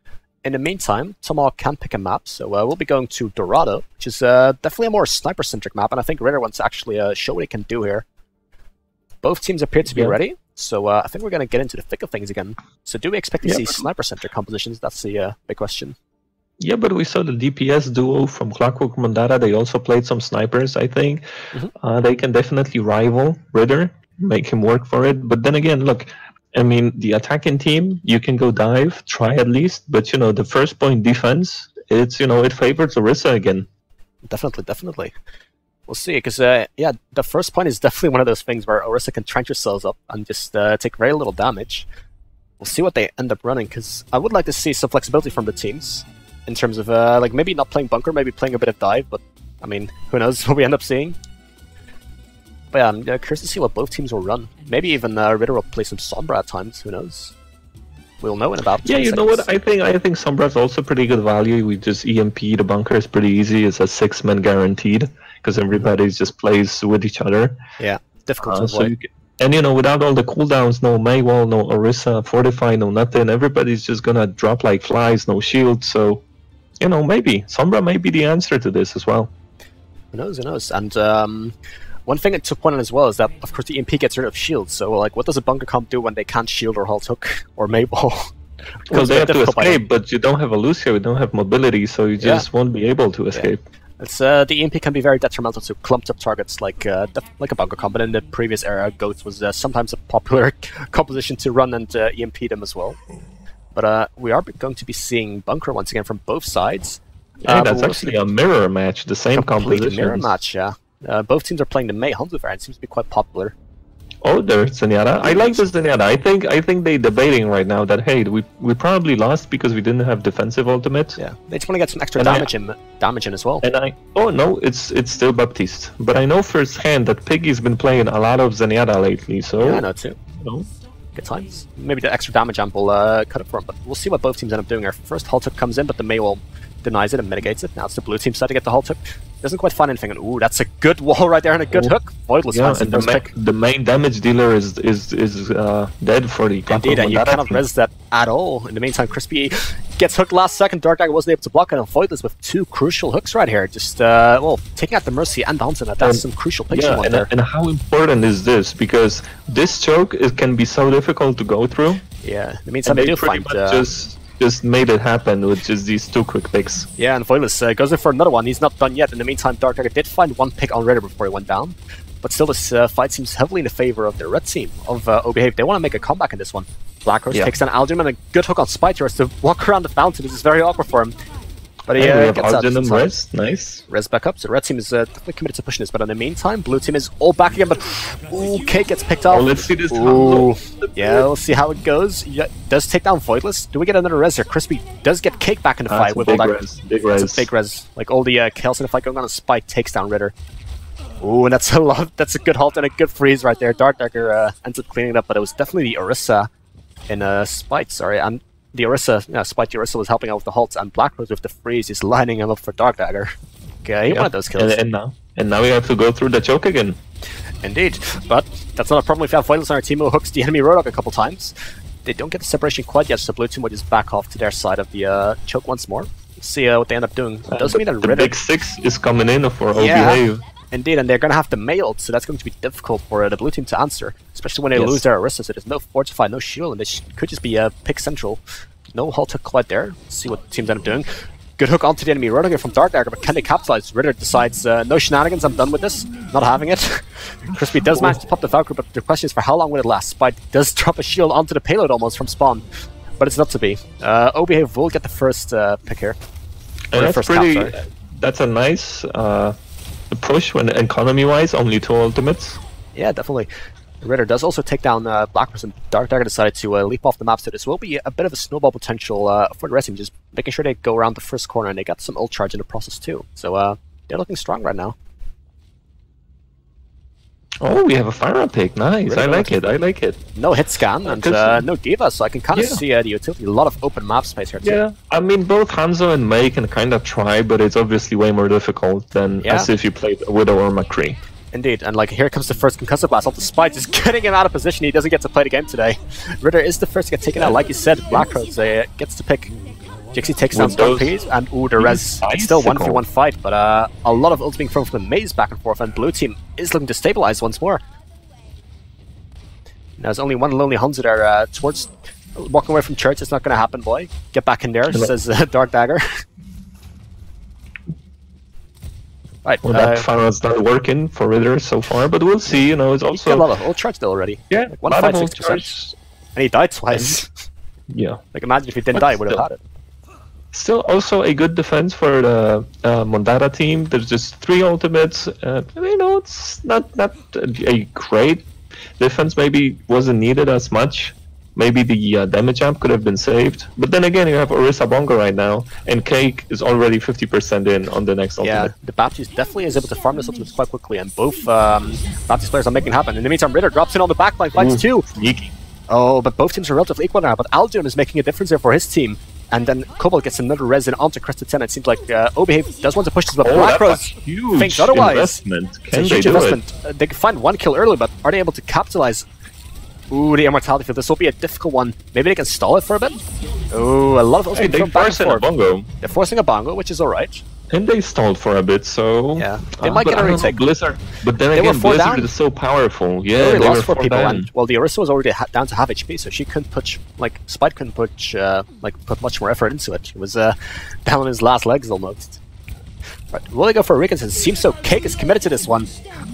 A: In the meantime, Tomahawk can pick a map, so we'll be going to Dorado, which is definitely a more sniper-centric map, and I think Ritter wants to actually show what he can do here. Both teams appear to be ready, so I think we're going to get into the thick of things again. So do we expect to see sniper-centric compositions? That's the big question.
B: Yeah, but we saw the DPS duo from Clockwork Mondatta. They also played some snipers, I think. They can definitely rival Ritter, make him work for it. But then again, look, I mean, the attacking team, you can go dive, try at least. But, you know, the first point defense, it's, you know, it favors Orisa again.
A: Definitely. We'll see, because, yeah, the first point is definitely one of those things where Orisa can trench herself up and just take very little damage. We'll see what they end up running, because I would like to see some flexibility from the teams. In terms of, like, maybe not playing bunker, maybe playing a bit of dive, but, I mean, who knows what we end up seeing. But yeah, I'm curious to see what both teams will run. Maybe even Ritter will play some Sombra at times, who knows. We'll know in about 20
B: you
A: seconds.
B: know what, I think Sombra's also pretty good value. We just EMP the bunker is pretty easy. It's a 6-man guaranteed, because everybody just plays with each other.
A: Yeah, difficult to avoid.
B: And, you know, without all the cooldowns, no Maywall, no Orisa, Fortify, no nothing, everybody's just gonna drop like flies, no shield, so... You know, maybe. Sombra may be the answer to this as well.
A: Who knows? And one thing to point out as well is that, of course, the EMP gets rid of shields. So, like, what does a bunker comp do when they can't shield or halt hook or Mayball?
B: Well, they have to escape, but you don't have a Lucio, you don't have mobility, so you just won't be able to escape.
A: It's the EMP can be very detrimental to clumped up targets like a bunker comp, but in the previous era, KOTH was sometimes a popular composition to run and EMP them as well. But we are going to be seeing bunker once again from both sides.
B: Yeah, that's actually a mirror match, the same composition.
A: Mirror match, yeah. Both teams are playing the Mei Hanzo variant. Seems to be quite popular.
B: Oh, there's Zenyatta. I like this Zenyatta. I think they're debating right now that, hey, we probably lost because we didn't have defensive ultimate.
A: Yeah, they just want to get some extra damage in as well.
B: And oh no, it's still Baptiste. But I know firsthand that Piggy's been playing a lot of Zenyatta lately, so...
A: Yeah, I know too.
B: You know.
A: Good times. Maybe the extra damage amp will cut it for him, but we'll see what both teams end up doing here. First halt hook comes in, but the Mei will denies it and mitigates it. Now it's the blue team side to get the halt hook. Doesn't quite find anything, and ooh, that's a good wall right there and a good hook. Voidless finds the first pick.
B: The main damage dealer is dead for the
A: Indeed, and you cannot res that at all. In the meantime, Crispy gets hooked last second. Dark Dagger wasn't able to block it, and Voidless with two crucial hooks right here. Just, well, taking out the Mercy and the Hunter. That's some crucial picks you want there.
B: And how important is this? Because this choke can be so difficult to go through.
A: Yeah, in the meantime, they do find...
B: Just made it happen with just these two quick picks.
A: Yeah, and Voidless goes in for another one. He's not done yet. In the meantime, Dark Dagger did find one pick on Ritter before he went down. But still, this fight seems heavily in the favor of the red team of Obehave. They want to make a comeback in this one. Blackhorse takes down Alginum, and a good hook on Spiter to walk around the fountain. This is very awkward for him. But he gets out
B: Alginum res, nice.
A: Res back up, so red team is definitely committed to pushing this. But in the meantime, blue team is all back again, but ooh, Kate gets picked off.
B: Oh, let's see this.
A: Yeah, we'll see how it goes. Yeah, does take down Voidless. Do we get another res here? Crispy does get Cake back in the fight with all that.
B: Big res.
A: It's a big res. Like all the chaos in the fight going on, and Spike takes down Ritter. Ooh, and that's a lot. That's a good halt and a good freeze right there. Dark Dagger ends up cleaning it up, but it was definitely the Orisa in Spite, sorry, and the Orisa, Spite the Orisa was helping out with the halts, and Black Rose with the freeze is lining him up for Dark Dagger. Okay, he wanted those kills.
B: And now we have to go through the choke again.
A: Indeed, but that's not a problem if you have Voidless on our team who hooks the enemy Roadhog a couple times. They don't get the separation quite yet, so blue team will just back off to their side of the choke once more. See what they end up doing. It does mean that
B: the
A: Ritter...
B: big 6 is coming in for Obehave.
A: Indeed, and they're going to have to mail, so that's going to be difficult for the blue team to answer, especially when they lose their Orisa, so there's no Fortify, no shield, and they could just be pick central. No halt hook quite there. Let's see what the teams end up doing. Good hook onto the enemy Roadhog from Dark Dagger, but can they capitalize? Ritter decides, no shenanigans, I'm done with this. Not having it. Crispy does manage to pop the Valkyrie, but the question is for how long will it last? Spite does drop a shield onto the payload almost from spawn, but it's not to be. Obehave will get the first pick here.
B: That's a nice push when economy-wise, only 2 ultimates.
A: Yeah, definitely. Ritter does also take down Black Rose, and Dark Dagger decided to leap off the map, so this will be a bit of a snowball potential for the rest team, just making sure they go around the first corner, and they got some ult charge in the process too. So they're looking strong right now.
B: Oh, we have a Pharah pick. Nice. Really I like it. I like it.
A: No hit scan and no D.Va, so I can kind of see the utility. A lot of open map space here too.
B: Yeah, I mean, both Hanzo and Mei can kind of try, but it's obviously way more difficult than as if you played Widow or McCree.
A: Indeed, and like here comes the first concussive blast off the spike, just getting him out of position. He doesn't get to play the game today. Ritter is the first to get taken out. Like you said, Black Rose gets to pick. Jixie takes down Stampede, and the res. It's still 1v1 fight, but a lot of ults being thrown from the maze back and forth, and blue team is looking to stabilize once more. There's only one lonely Hanzo there towards walking away from church. It's not going to happen, boy. Get back in there, says Dark Dagger. Right,
B: well, that Pharah's not working for Ritter so far, but we'll see. You know, it's also
A: a lot of ult charge though already.
B: Yeah,
A: like 156%, and he died twice.
B: Yeah,
A: like imagine if he didn't die, he would have had it.
B: Still, also a good defense for the Mondatta team. There's just 3 ultimates. You know, it's not a great defense. Maybe wasn't needed as much. Maybe the damage amp could have been saved. But then again, you have Orisa Bongo right now, and Cake is already 50% in on the next ultimate.
A: Yeah, the Baptiste definitely is able to farm this ultimate quite quickly, and both Baptiste players are making it happen. In the meantime, Ritter drops in on the backline, fights 2.
B: Sneaky.
A: Oh, but both teams are relatively equal now, but Aldun is making a difference there for his team. And then Cobalt gets another res onto Cresta 10. It seems like Obehave does want to push this, but Black Rose thinks otherwise.
B: Investment.
A: It's a huge investment. They can find 1 kill early, but are they able to capitalize? Ooh, the Immortality Field. This will be a difficult one. Maybe they can stall it for a bit? Ooh, a lot of
B: they're forcing a bongo.
A: They're forcing a bongo, which is alright.
B: And they stalled for a bit, so...
A: Yeah, they might get a retake.
B: Blizzard, but then again, Blizzard is so powerful. Yeah,
A: they lost 4 people, and well, the Orisa was already down to half HP, so she couldn't put, like, Spite couldn't put, put much more effort into it. He was down on his last legs almost. Right, will they go for a recon? It seems so. Cake is committed to this one,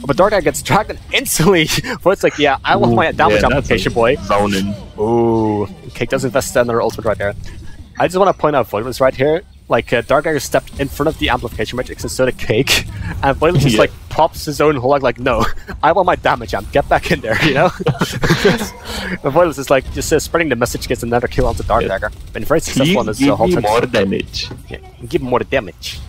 A: but Dark Eye gets dragged in instantly. For it's like, yeah, I want my damage application, boy.
B: Zoning.
A: Ooh, Cake does invest another ultimate right there. I just want to point out Voidman's right here. Like, Dark Dagger stepped in front of the amplification matrix and so did Cake, and Voidman just like pops his own hole like, no, I want my damage amp, get back in there, you know? And Voidman is like, just spreading the message, gets another kill onto Dark Dagger. Been very successful on this whole
B: time. Give more damage.
A: Yeah, give more damage.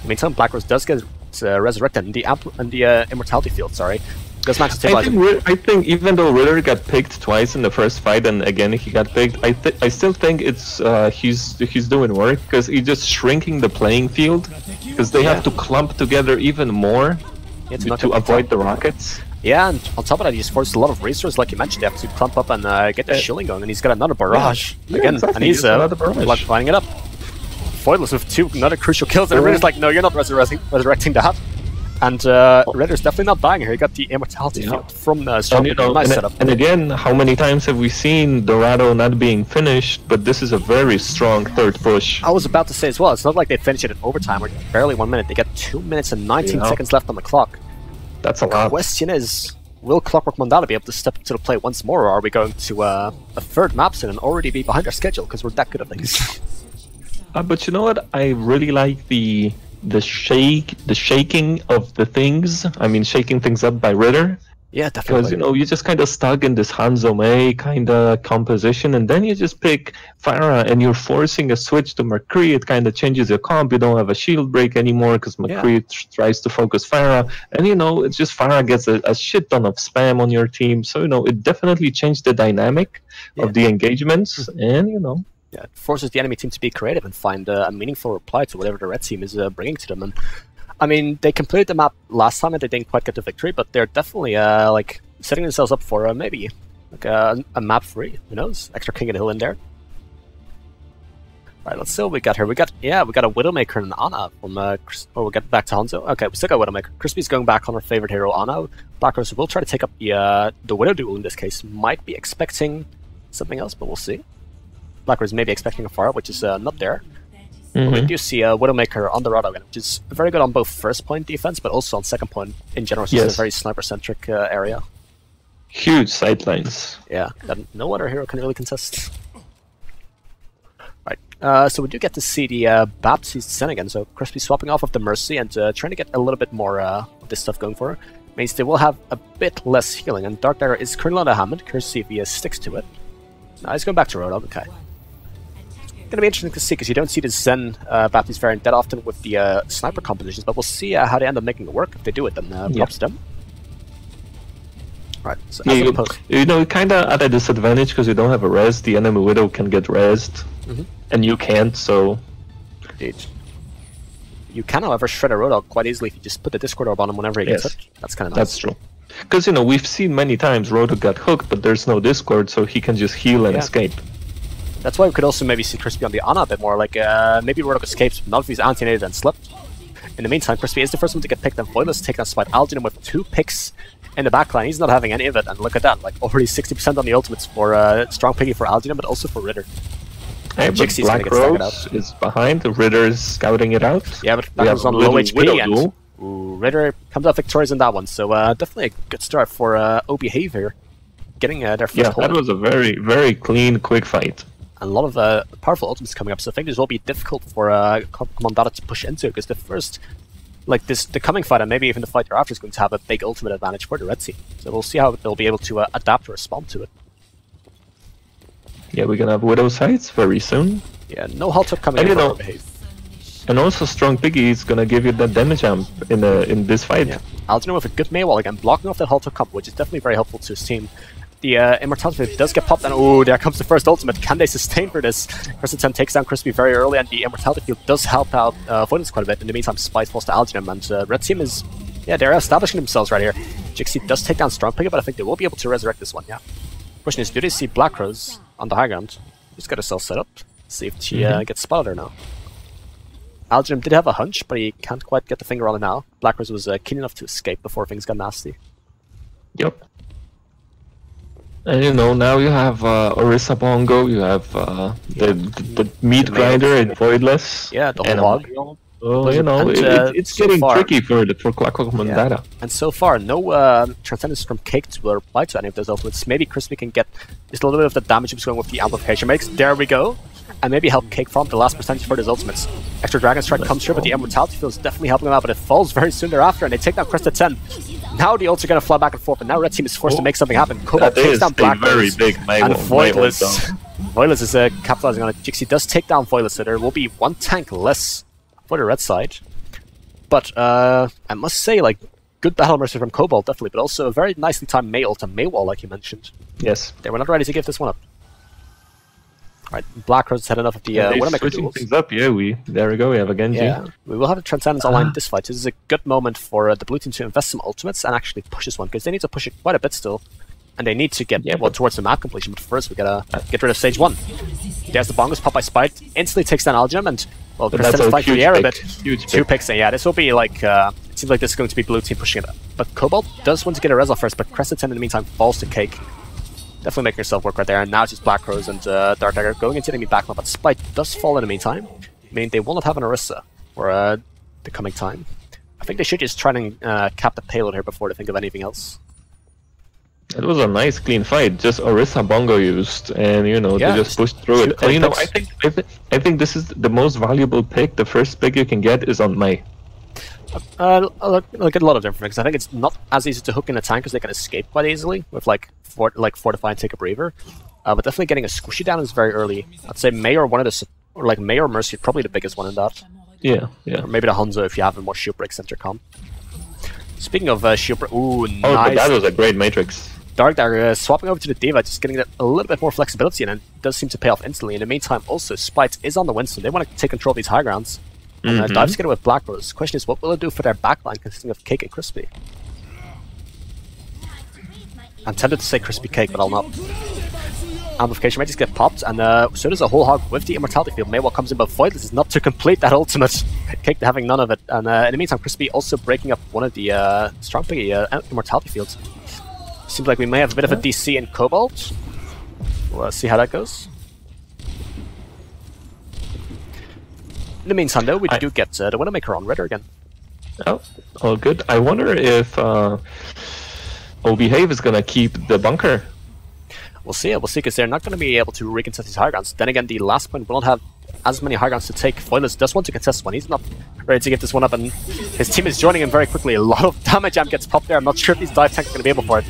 A: I mean, some Black Rose does get resurrected in the Immortality Field, sorry. Does manage to stabilize.
B: I think even though Ritter got picked twice in the first fight, and again he got picked, I still think it's he's doing work, because he's just shrinking the playing field, because they have to clump together even more to avoid the rockets.
A: Yeah, and on top of that, he just forces a lot of resources, like you mentioned. They have to clump up and get the shielding going, and he's got another barrage again, and he's like finding it up. Foilers with another crucial kills, and Ritter's like, no, you're not resurrecting that. And Ritter's definitely not dying here. He got the Immortality Field from nice setup.
B: And again, how many times have we seen Dorado not being finished, but this is a very strong third push.
A: I was about to say as well, it's not like they finish it in overtime or barely 1 minute. They got 2 minutes and 19 seconds left on the clock.
B: That's a lot.
A: The question is, will Clockwork Mondatta be able to step into the play once more, or are we going to a third map soon and already be behind our schedule because we're that good at things?
B: But you know what? I really like the shaking of the things. I mean, shaking things up by Ritter.
A: Yeah, definitely.
B: Because you just kind of stuck in this Hanzo Mei kind of composition, and then you just pick Pharah, and you're forcing a switch to McCree. It kind of changes your comp. You don't have a shield break anymore because McCree tries to focus Pharah, and it's just Pharah gets a shit ton of spam on your team. So it definitely changed the dynamic of the engagements, and
A: yeah, it forces the enemy team to be creative and find a meaningful reply to whatever the red team is bringing to them. And I mean, they completed the map last time and they didn't quite get the victory, but they're definitely like setting themselves up for maybe like a map 3. Who knows? Extra King of the Hill in there. Right, let's see what we got here. We got a Widowmaker and Ana from we'll get back to Hanzo. Okay, we still got Widowmaker. Crispy's going back on her favorite hero, Ana. Black Rose will try to take up the Widow duel in this case. Might be expecting something else, but we'll see. Black Rose may be expecting a far, which is not there. But we do see Widowmaker on the Dorado again, which is very good on both first point defense, but also on second point in general. So it's a very sniper-centric area.
B: Huge sightlines.
A: Yeah, that no other hero can really contest. Right, so we do get to see the Baptiste Zen again, so Crispy swapping off of the Mercy and trying to get a little bit more of this stuff going for her. Means they will have a bit less healing, and Dark Dagger is currently on the Hammond. Curious to see if he sticks to it. No, he's going back to Road, okay. Going to be interesting to see, because you don't see the Zen Baptiste variant that often with the sniper compositions, but we'll see how they end up making it work. If they do it, then props to them. Right, so
B: yeah, you're kind of at a disadvantage because you don't have a res. The enemy widow can get resed, and you can't. So,
A: indeed. You can, however, shred a Roadhog quite easily if you just put the Discord Orb on him whenever he gets hit. That's kind of nice.
B: That's true. Because we've seen many times Roadhog got hooked, but there's no Discord, so he can just heal and escape.
A: That's why we could also maybe see Crispy on the Ana a bit more. Like maybe Roadhog escapes, but not if he's anti-nated and slipped. In the meantime, Crispy is the first one to get picked, and Voidless take that spot. Alginum with 2 picks in the backline. He's not having any of it, and look at that, like already 60% on the ultimates for Strong Piggy for Alginum, but also for Ritter.
B: Hey, but Black Rose is behind, Ritter is scouting it out.
A: Yeah, but Black Rose is on low HP, and Ritter comes out victorious in that one, so definitely a good start for OBHave here, getting their first hold.
B: That was a very, very clean, quick fight.
A: And a lot of powerful ultimates coming up, so I think this will be difficult for Mondatta to push into, because the first, like the coming fight, and maybe even the fight thereafter, is going to have a big ultimate advantage for the red team. So we'll see how they'll be able to adapt or respond to it.
B: Yeah, we're gonna have Widow Sights very soon.
A: Yeah, no halt up coming in for Behave.
B: And also Strong Piggy is gonna give you that damage amp in this fight. Yeah.
A: Algernon with a good Maywall again, blocking off that halt up comp, which is definitely very helpful to his team. The Immortality does get popped, and oh, there comes the first ultimate. Can they sustain for this? Crescent takes down Crispy very early, and the Immortality Field does help out Voidless quite a bit. In the meantime, Spite falls to Algernon, and Red Team is, they're establishing themselves right here. Jixie does take down Strong Piggy, but I think they will be able to resurrect this one, yeah. Question is, do they see Black Rose on the high ground? Just got herself set up. See if she gets spotted or no. Algernon did have a hunch, but he can't quite get the finger on it now. Black Rose was keen enough to escape before things got nasty.
B: Yep. And now you have Orisa Bongo, you have the meat grinder in Voidless.
A: Yeah, the whole hog.
B: So, it's getting tricky for Clockwork Mondatta.
A: Yeah. And so far, no Transcendence from KOTH to reply to any of those ultimates. Maybe Crispy can get just a little bit of the damage he was going with the amplification makes. There we go. And maybe help KOTH farm the last percentage for his ultimates. Extra Dragon Strike comes through, but the Immortality Field is definitely helping him out, but it falls very soon thereafter, and they take down Crest at 10. Now the ults are going to fly back and forth, but now Red Team is forced to make something happen. Cobalt takes down Black Rose, and Voidless. Voidless is capitalizing on it. Jixie does take down Voidless, so there will be 1 tank less for the red side. But I must say, like, good battle mercy from Cobalt, definitely, but also a very nicely timed May ult and Maywall, like you mentioned.
B: Yes.
A: They were not ready to give this one up. Alright, Black Rose had enough of the Widowmaker duels.
B: Things up, there we go, we have a Genji.
A: Yeah, we will have a Transcendence online in this fight. This is a good moment for the blue team to invest some ultimates and actually push this one, because they need to push it quite a bit still. And they need to get towards the map completion, but first we gotta get rid of stage 1. There's the bongos pop by Spite, instantly takes down Algem, and well, Crescent flying through the air a bit.
B: Huge
A: 2 picks, and yeah, this will be like, it seems like this is going to be blue team pushing it up. But Cobalt does want to get a res off first, but Crescent in the meantime falls to Cake. Definitely making herself work right there, and now it's just Black Rose and Dark Dagger going into enemy backline, but Spite does fall in the meantime, meaning they will not have an Orisa for the coming time. I think they should just try and cap the payload here before they think of anything else.
B: It was a nice clean fight, just Orisa Bongo used, and they just pushed through it. And I think this is the most valuable pick. The first pick you can get is on May.
A: I'll get a lot of different things. I think it's not as easy to hook in a tank because they can escape quite easily with Fortify and take a Braver. But definitely getting a Squishy down is very early. I'd say May or one of the May or Mercy, probably the biggest one in that.
B: Yeah.
A: Or maybe the Hanzo if you have a more shield break center comp. Speaking of shield break, nice.
B: But that was a great Matrix.
A: Dark Dagger swapping over to the Diva, just getting a little bit more flexibility, and it does seem to pay off instantly. In the meantime, also Spite is on the Winston. They want to take control of these high grounds. And dive together with Black Rose. Question is, what will it do for their backline consisting of Cake and Crispy? I'm tempted to say Crispy Cake, but I'll not. Amplification might just get popped, and so does a whole hog with the Immortality Field. Maywall comes in, but Voidless is not to complete that ultimate. Cake having none of it, and in the meantime, Crispy also breaking up one of the Strong Piggy Immortality Fields. Seems like we may have a bit of a DC in Cobalt. We'll see how that goes. In the meantime, though, we do get the Widowmaker on Ritter again.
B: Oh, all good. I wonder if OBHave is going to keep the bunker.
A: We'll see, because they're not going to be able to recontest these high grounds. Then again, the last point will not have as many high grounds to take. Voidless does want to contest one. He's not ready to give this one up, and his team is joining him very quickly. A lot of damage amp gets popped there. I'm not sure if these dive tanks are going to be able for it.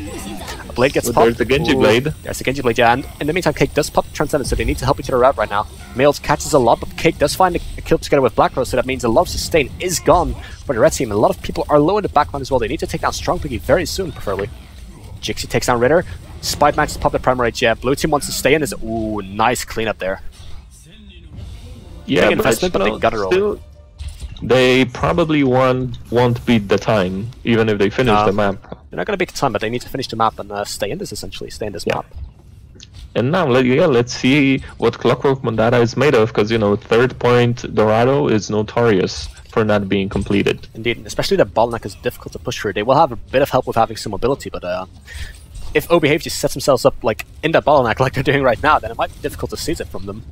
A: A blade gets popped.
B: There's the Genji blade.
A: There's the Genji blade, yeah. And in the meantime, Cake does pop Transcendence, so they need to help each other out right now. Mails catches a lot, but Cake does find a kill together with Black Rose, so that means a lot of sustain is gone for the red team. A lot of people are low in the backline as well. They need to take down Strong Piggy very soon, preferably. Jixie takes down Ritter. Spite manages to pop the primary rage. Yeah, blue team wants to stay in. Ooh, nice cleanup there.
B: Yeah,
A: big investment, but they got it rolling.
B: They probably won't beat the time, even if they finish the map.
A: They're not going to beat the time, but they need to finish the map and stay in this, essentially. Stay in this map.
B: And now, let's see what Clockwork Mondatta is made of, because, you know, third point Dorado is notorious for not being completed.
A: Indeed, especially the bottleneck is difficult to push through. They will have a bit of help with having some mobility, but if OBH just sets themselves up like in that bottleneck like they're doing right now, then it might be difficult to seize it from them.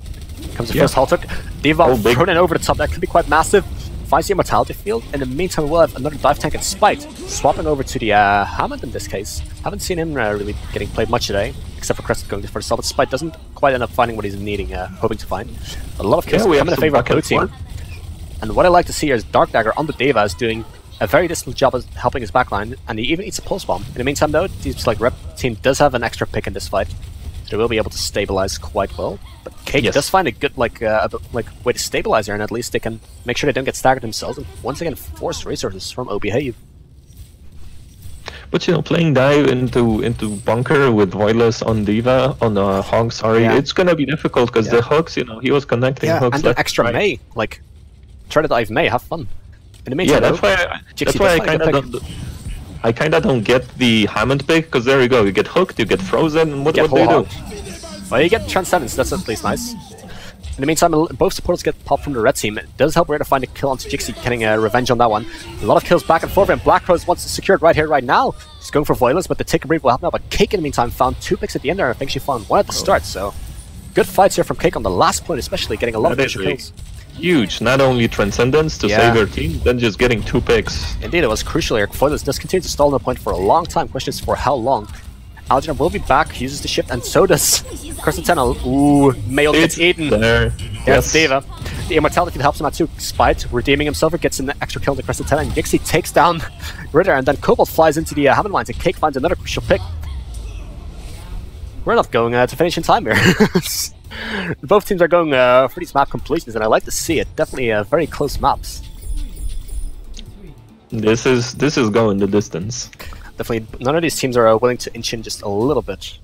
A: Comes the first halt hook. Diva thrown in over the top. That could be quite massive. Finds the Immortality field. In the meantime, we'll have another dive tank and Spite. Swapping over to the Hammond in this case. Haven't seen him really getting played much today, except for Crescent going for the solid. Spite doesn't quite end up finding what he's needing, hoping to find. A lot of kills coming in favor of KOTH team. And what I like to see here is Dark Dagger on the Deva is doing a very dismal job of helping his backline, and he even eats a pulse bomb. In the meantime, though, Team's like Rep team does have an extra pick in this fight. They will be able to stabilize quite well, but KOTH does find a good way to stabilize her, and at least they can make sure they don't get staggered themselves, and once again force resources from OBH.
B: But you know, playing dive into bunker with Voidless on Diva on Hog, it's gonna be difficult because the hooks, you know, he was connecting hooks.
A: And an extra May, like try to dive May, have fun. In the meantime,
B: that's why I kinda don't get the Hammond pick, because there you go, you get hooked, you get frozen, and what do you do?
A: Well, you get Transcendence, that's at least nice. In the meantime, both supporters get popped from the red team. It does help Rare to find a kill onto Jixie, getting revenge on that one. A lot of kills back and forth, and Black Rose wants to secure it right here, right now. She's going for Voiless, but the Take a Breathe will help now. But KOTH, in the meantime, found 2 picks at the end there. I think she found 1 at the start, so good fights here from KOTH on the last point, especially getting a lot of extra kills.
B: Huge, not only Transcendence to save her team, then just getting 2 picks.
A: Indeed, it was crucial here. Voiless does continue to stall on the point for a long time. Question is for how long. Algernon will be back, uses the shift, and so does Crescent 10. Ooh, Mail gets eaten. Yes, Deva. The Immortality helps him out too. Spite redeeming himself, gets an extra kill on the Crescent 10, and Jixie takes down Ritter, and then Cobalt flies into the Hammond mines, and KOTH finds another crucial pick. We're not going to finish in time here. Both teams are going for these map completions, and I like to see it. Definitely very close maps.
B: This is going the distance.
A: Definitely, none of these teams are willing to inch in just a little bit.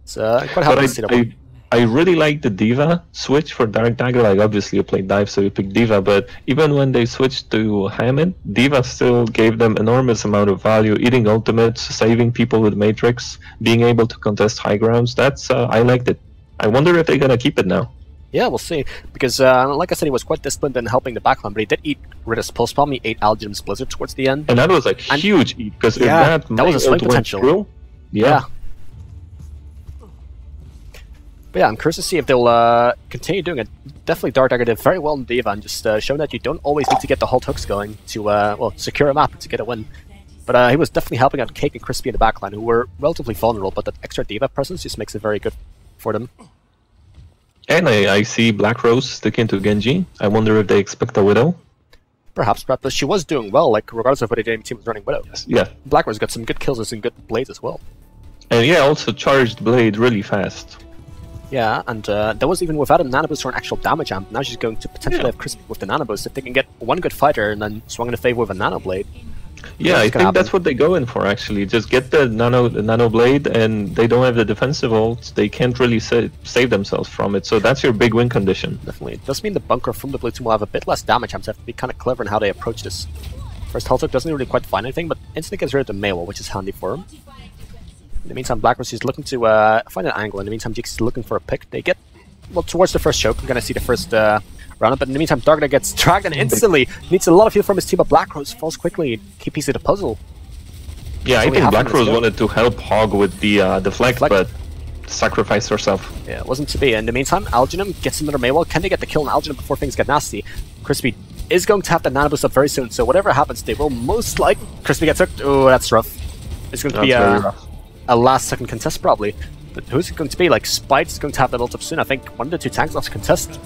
A: It's quite happy to see that one.
B: I really like the Diva switch for Dark Dagger. Like, obviously you play Dive, so you pick Diva, but even when they switched to Hammond, Diva still gave them enormous amount of value, eating ultimates, saving people with Matrix, being able to contest high grounds. That's I liked it. I wonder if they're gonna keep it now.
A: Yeah, we'll see. Because, like I said, he was quite disciplined in helping the backline, but he did eat Ritter's Pulse Bomb. He ate Algermon's Blizzard towards the end.
B: And that was like huge eat, because if that
A: was a swing potential.
B: Through,
A: But yeah, I'm curious to see if they'll continue doing it. Definitely Dark Dagger did very well in Diva, and just showing that you don't always need to get the halt hooks going to secure a map to get a win. But he was definitely helping out KOTH and Crispy in the backline, who were relatively vulnerable, but that extra Diva presence just makes it very good for them.
B: And I see Black Rose sticking to Genji. I wonder if they expect a Widow.
A: Perhaps, but she was doing well, like regardless of what the team was running Widow.
B: Yes, yeah.
A: Black Rose got some good kills and some good blades as well.
B: And yeah, also charged blade really fast.
A: Yeah, and that was even without a nano boost or an actual damage amp. Now she's going to potentially have Crispy with the nano boost. If they can get one good fighter and then swung in favor with a nano blade.
B: Yeah, I think that's what they go in for, actually. Just get the nano blade, and they don't have the defensive ults. They can't really save themselves from it. So that's your big win condition.
A: Definitely. It does mean the bunker from the blue team will have a bit less damage amps. Have to be kind of clever in how they approach this. First halt hook doesn't really quite find anything, but instantly gets rid of the Maywell, which is handy for him. In the meantime, Black Rose is looking to find an angle. In the meantime, Jix is looking for a pick. They get towards the first choke. We're gonna see the first round up, but in the meantime, Dark Dagger gets dragged and instantly needs a lot of heal from his team. But Black Rose falls quickly. Key piece of the puzzle.
B: Yeah, I think Black Rose wanted to help Hog with the deflect, but sacrificed herself.
A: Yeah, it wasn't to be. In the meantime, Algernon gets another Maywell. Can they get the kill on Algernon before things get nasty? Crispy is going to have the nano boost up very soon, so whatever happens, they will most likely. Crispy gets hooked. Oh, that's rough. It's going to be a last-second contest, probably. But who's it going to be? Like, Spite's going to have that ult up soon. I think one of the 2 tanks lost contest.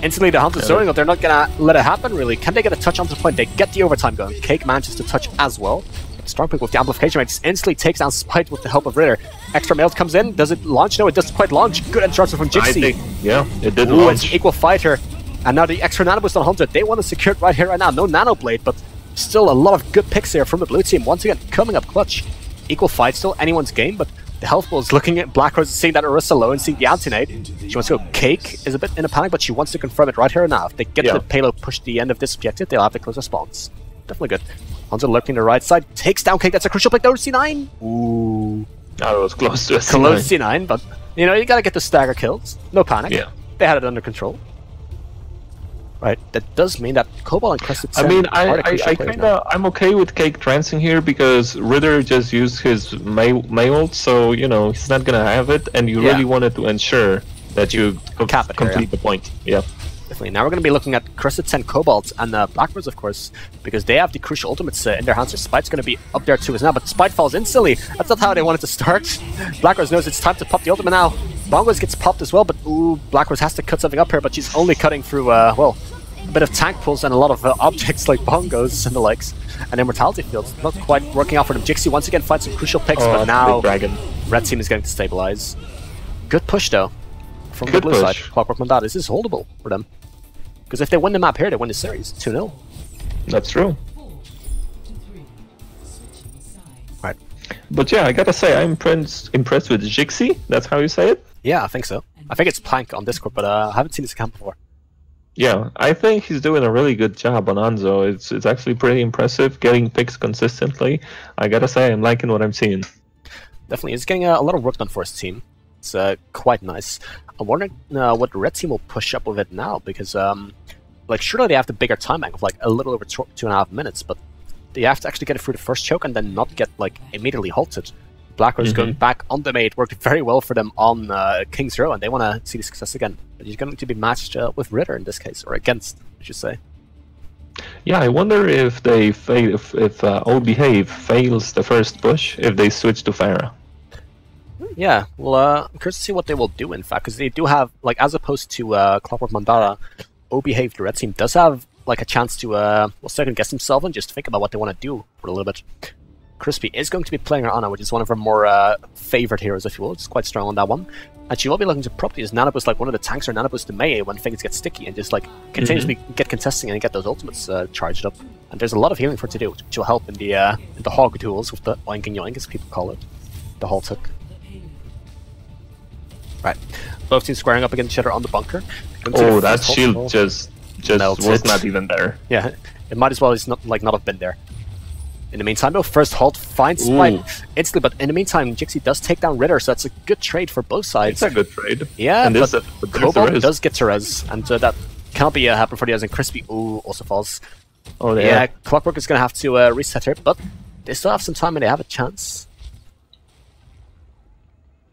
A: Instantly, the Hunt is zoning up. They're not going to let it happen, really. Can they get a touch onto the point? They get the overtime going. KOTH manages to touch as well. Strong pick with the amplification rate just instantly takes down Spite with the help of Ritter. Extra mail comes in. Does it launch? No, it doesn't quite launch. Good interruption from Jixie.
B: Yeah, it did launch.
A: It's an equal fighter. And now the extra nano boost on Hunter. They want to secure it right here, right now. No nano blade, but still a lot of good picks here from the blue team. Once again, coming up clutch. equal fight still, anyone's game, but the health pool is looking at Black Rose, seeing that Orisa low and seeing the anti-nade. She wants to go. Cake is a bit in a panic, but she wants to confirm it right here and now. If they get the payload push the end of this objective, they'll have the close response. Definitely good. Hanzo lurking the right side, takes down Cake. That's a crucial pick. Over C9. Ooh.
B: Oh, it was close to a C9.
A: Close to C9, but you know, you gotta get the stagger kills. No panic.
B: Yeah.
A: They had it under control. Right, that does mean that Cobalt and Crested
B: I mean, I'm okay with Cake trancing here because Ritter just used his May ult, so you know he's not gonna have it, and you really wanted to ensure that you complete the point. Yeah.
A: Definitely. Now we're going to be looking at Crested 10 Cobalt and Black Rose, of course, because they have the crucial ultimates in their hands. So Spite's going to be up there too as now, but Spite falls instantly. That's not how they wanted to start. Black Rose knows it's time to pop the ultimate now. Bongos gets popped as well, but ooh, Black Rose has to cut something up here, but she's only cutting through, well, a bit of tank pulls and a lot of objects like Bongos and the likes. And Immortality Fields, not quite working out for them. Jixi once again finds some crucial picks, but now Red Team is going to stabilize. Good push though. From the blue side, Clockwork Mondatta. This is holdable for them. Because if they win the map here, they win the series 2-0.
B: That's true.
A: Right.
B: But yeah, I gotta say, I'm impressed with Jixi. That's how you say it?
A: Yeah, I think so. I think it's Plank on Discord, but I haven't seen this account before.
B: Yeah, I think he's doing a really good job on Hanzo. It's actually pretty impressive, getting picks consistently. I gotta say, I'm liking what I'm seeing.
A: Definitely, he's getting a lot of work done for his team. It's quite nice. I'm wondering what the red team will push up with it now, because like surely they have the bigger time bank of like a little over 2.5 minutes, but they have to actually get it through the first choke and then not get like immediately halted. Black Rose going back on the mate worked very well for them on King's Row, and they want to see the success again. But he's going to be matched with Ritter in this case, or against, I should say.
B: Yeah, I wonder if they fail, if Old Behave fails the first push, if they switch to Pharah.
A: Yeah, well, I'm curious to see what they will do, in fact, because they do have, like, as opposed to Clockwork Mondatta, O-Behave, the red team, does have, like, a chance to, well, second-guess themselves and just think about what they want to do for a little bit. Crispy is going to be playing her Ana, which is one of her more favored heroes, if you will. It's quite strong on that one. And she will be looking to properly use Nanoboost like one of the tanks, or Nanoboost to melee when things get sticky, and just, like, continuously get contesting and get those ultimates charged up. And there's a lot of healing for it to do, which will help in the hog duels with the oink and yoink, as people call it. The halt hook. Right, both teams squaring up against each other on the bunker.
B: Oh, that shield just was not even there.
A: Yeah, it might as well not have been there. In the meantime, though, first halt finds Spite instantly, but in the meantime, Jixi does take down Ritter, so that's a good trade for both sides.
B: It's a good trade.
A: Yeah, and but Cobalt does get to res, and that cannot be happen for the others, and Crispy also falls.
B: Oh,
A: yeah, Clockwork is going to have to reset here, but they still have some time and they have a chance.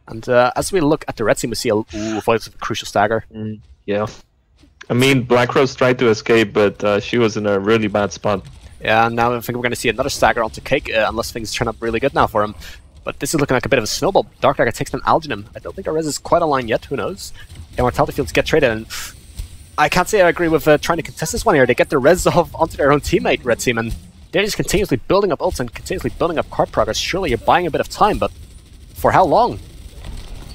A: And as we look at the red team, we see a voice of a crucial stagger.
B: Yeah. I mean, Black Rose tried to escape, but she was in a really bad spot.
A: Yeah, and now I think we're going to see another stagger onto Cake, unless things turn up really good now for him. But this is looking like a bit of a snowball. Dark Dagger takes down Algenum. I don't think our res is quite aligned yet, who knows? Immortality Fields get traded, and I can't say I agree with trying to contest this one here. They get the res off onto their own teammate, red team, and they're just continuously building up ults and continuously building up card progress. Surely you're buying a bit of time, but for how long?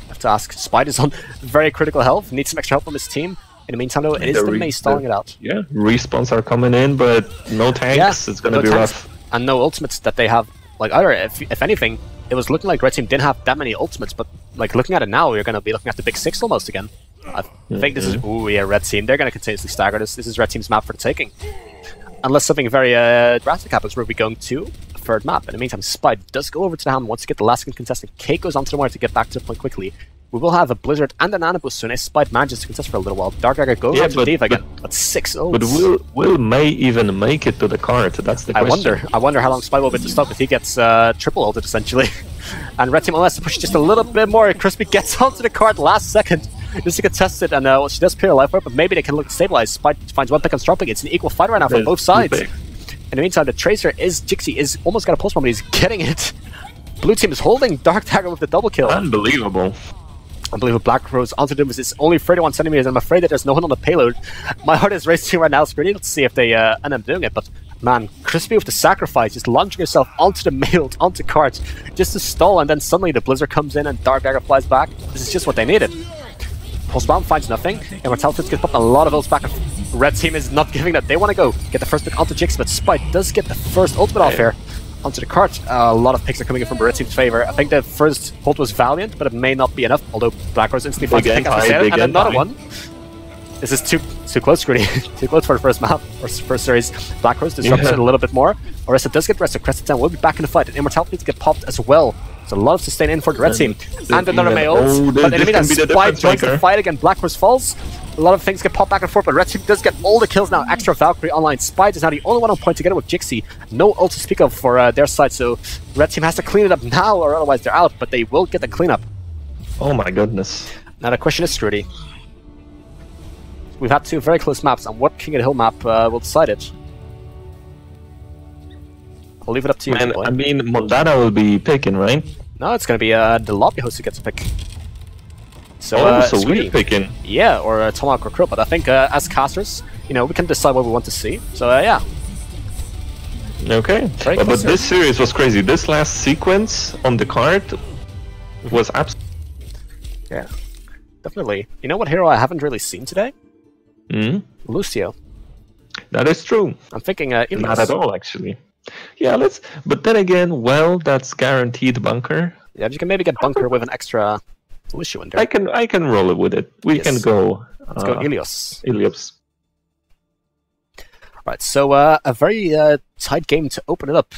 A: I have to ask. Spite is on very critical health, needs some extra help from his team. In the meantime, though, it is the Mei stalling it out.
B: Yeah, respawns are coming in, but no tanks. It's gonna be rough.
A: And no ultimates that they have. Like, either, if anything, it was looking like Red Team didn't have that many ultimates, but like looking at it now, you're gonna be looking at the big six almost again. I think this is Red Team. They're gonna continuously stagger this. This is Red Team's map for the taking. Unless something very drastic happens, we'll be going to a third map. In the meantime, Spite does go over to the helm, wants to get the last contestant. Cake goes onto the wire to get back to the point quickly. We will have a Blizzard and a Nanoboost soon as Spite manages to contest for a little while. Dark Dagger goes on to Diva again, but 6 ults.
B: But will Mei even make it to the card? That's the question.
A: I wonder how long Spite will be to stop if he gets triple ulted essentially. And Red Team has to push just a little bit more. Crispy gets onto the card last second just to contest it, and well, she does clear life for it, but maybe they can look to stabilize. Spite finds one pick on Stropping. It's an equal fight right now from both sides. In the meantime, the Tracer Jixi is almost got a pulse bomb, but he's getting it. Blue Team is holding Dark Dagger with the double kill.
B: Unbelievable.
A: I believe Black Rose onto them is only 31 centimeters, and I'm afraid that there's no one on the payload. My heart is racing right now, Scruty. Let's see if they end up doing it, but man, Crispy with the sacrifice, just launching herself onto the mailed, onto cards, just to stall, and then suddenly the Blizzard comes in and Dark Dagger flies back. This is just what they needed. Pulse Bomb finds nothing, and Immortality gets popped a lot of ults back, and Red Team is not giving that. They want to go get the first pick onto Jix, but Spite does get the first ultimate off here onto the cart. A lot of picks are coming in from the red team's favor. I think the first hold was Valiant, but it may not be enough, although Black Rose instantly finds a pick as and another one. This is too close, Scruty. Too close for the first map, or first series. Black Rose disrupts it a little bit more. Orisa does get rested. Crested Town will be back in the fight, and Immortality needs to get popped as well. So a lot of sustain in for the red team. And another May ult. But enemy that Spite joins the fight again. Black Rose falls. A lot of things get popped back and forth, but red team does get all the kills now. Extra Valkyrie online. Spite is now the only one on point together with Jixi. No ult to speak of for their side, so red team has to clean it up now, or otherwise they're out. But they will get the cleanup.
B: Oh my goodness.
A: Now the question is, Scruty. We've had two very close maps, and what King of the Hill map will decide it? I'll leave it up to you.
B: Man, I mean, Mondatta will be picking, right?
A: No, it's going to be the lobby host who gets a pick.
B: So, so we're picking.
A: Yeah, or Tomahawk or Krill, but I think as casters, you know, we can decide what we want to see. So, yeah.
B: Okay. But this series was crazy. This last sequence on the card was absolutely...
A: Yeah, definitely. You know what hero I haven't really seen today? Lucio.
B: That is true.
A: I'm thinking Ilios.
B: Not at all, actually. Yeah, let's... But then again, well, that's guaranteed bunker.
A: Yeah, you can maybe get bunker with an extra Lucio in there.
B: I can roll it with it. We can go...
A: Let's go Ilios.
B: Ilios.
A: Right, so a very tight game to open it up.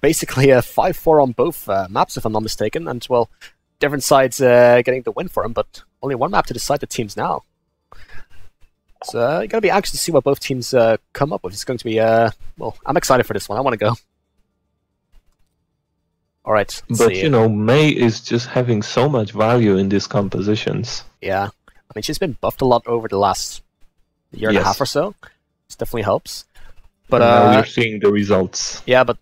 A: Basically a 5-4 on both maps, if I'm not mistaken. And, well, different sides getting the win for them, but only one map to decide the teams now. So, you're going to be anxious to see what both teams come up with. It's going to be, well, I'm excited for this one. I want to go. Alright,
B: but, you know, May is just having so much value in these compositions.
A: Yeah. I mean, she's been buffed a lot over the last year and a half or so. This definitely helps. But
B: now we're seeing the results.
A: Yeah, but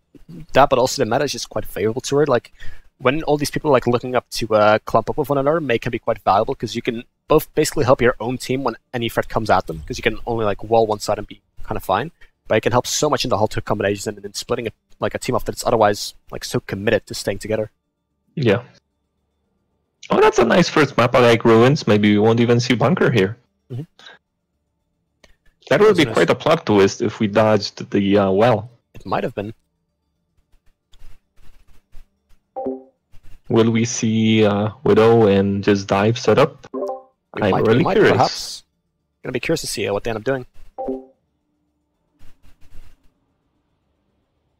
A: also the meta is just quite favorable to her. Like, when all these people are like looking up to clump up with one another, May can be quite valuable because you can both basically help your own team when any threat comes at them, because you can only like wall one side and be kind of fine. But it can help so much in the halter combinations and in splitting like a team off that's otherwise like so committed to staying together.
B: Yeah. Oh, that's a nice first map. I like Ruins. Maybe we won't even see bunker here. That would be quite a plot twist if we dodged the well.
A: It might have been.
B: Will we see Widow and just dive set up? I'm really curious.
A: Perhaps. Gonna be curious to see what they end up doing.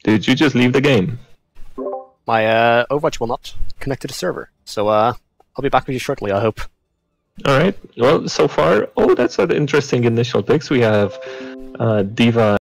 B: Did you just leave the game?
A: My Overwatch will not connect to the server, so I'll be back with you shortly, I hope.
B: Alright, well, so far, that's an interesting initial picks. We have D.Va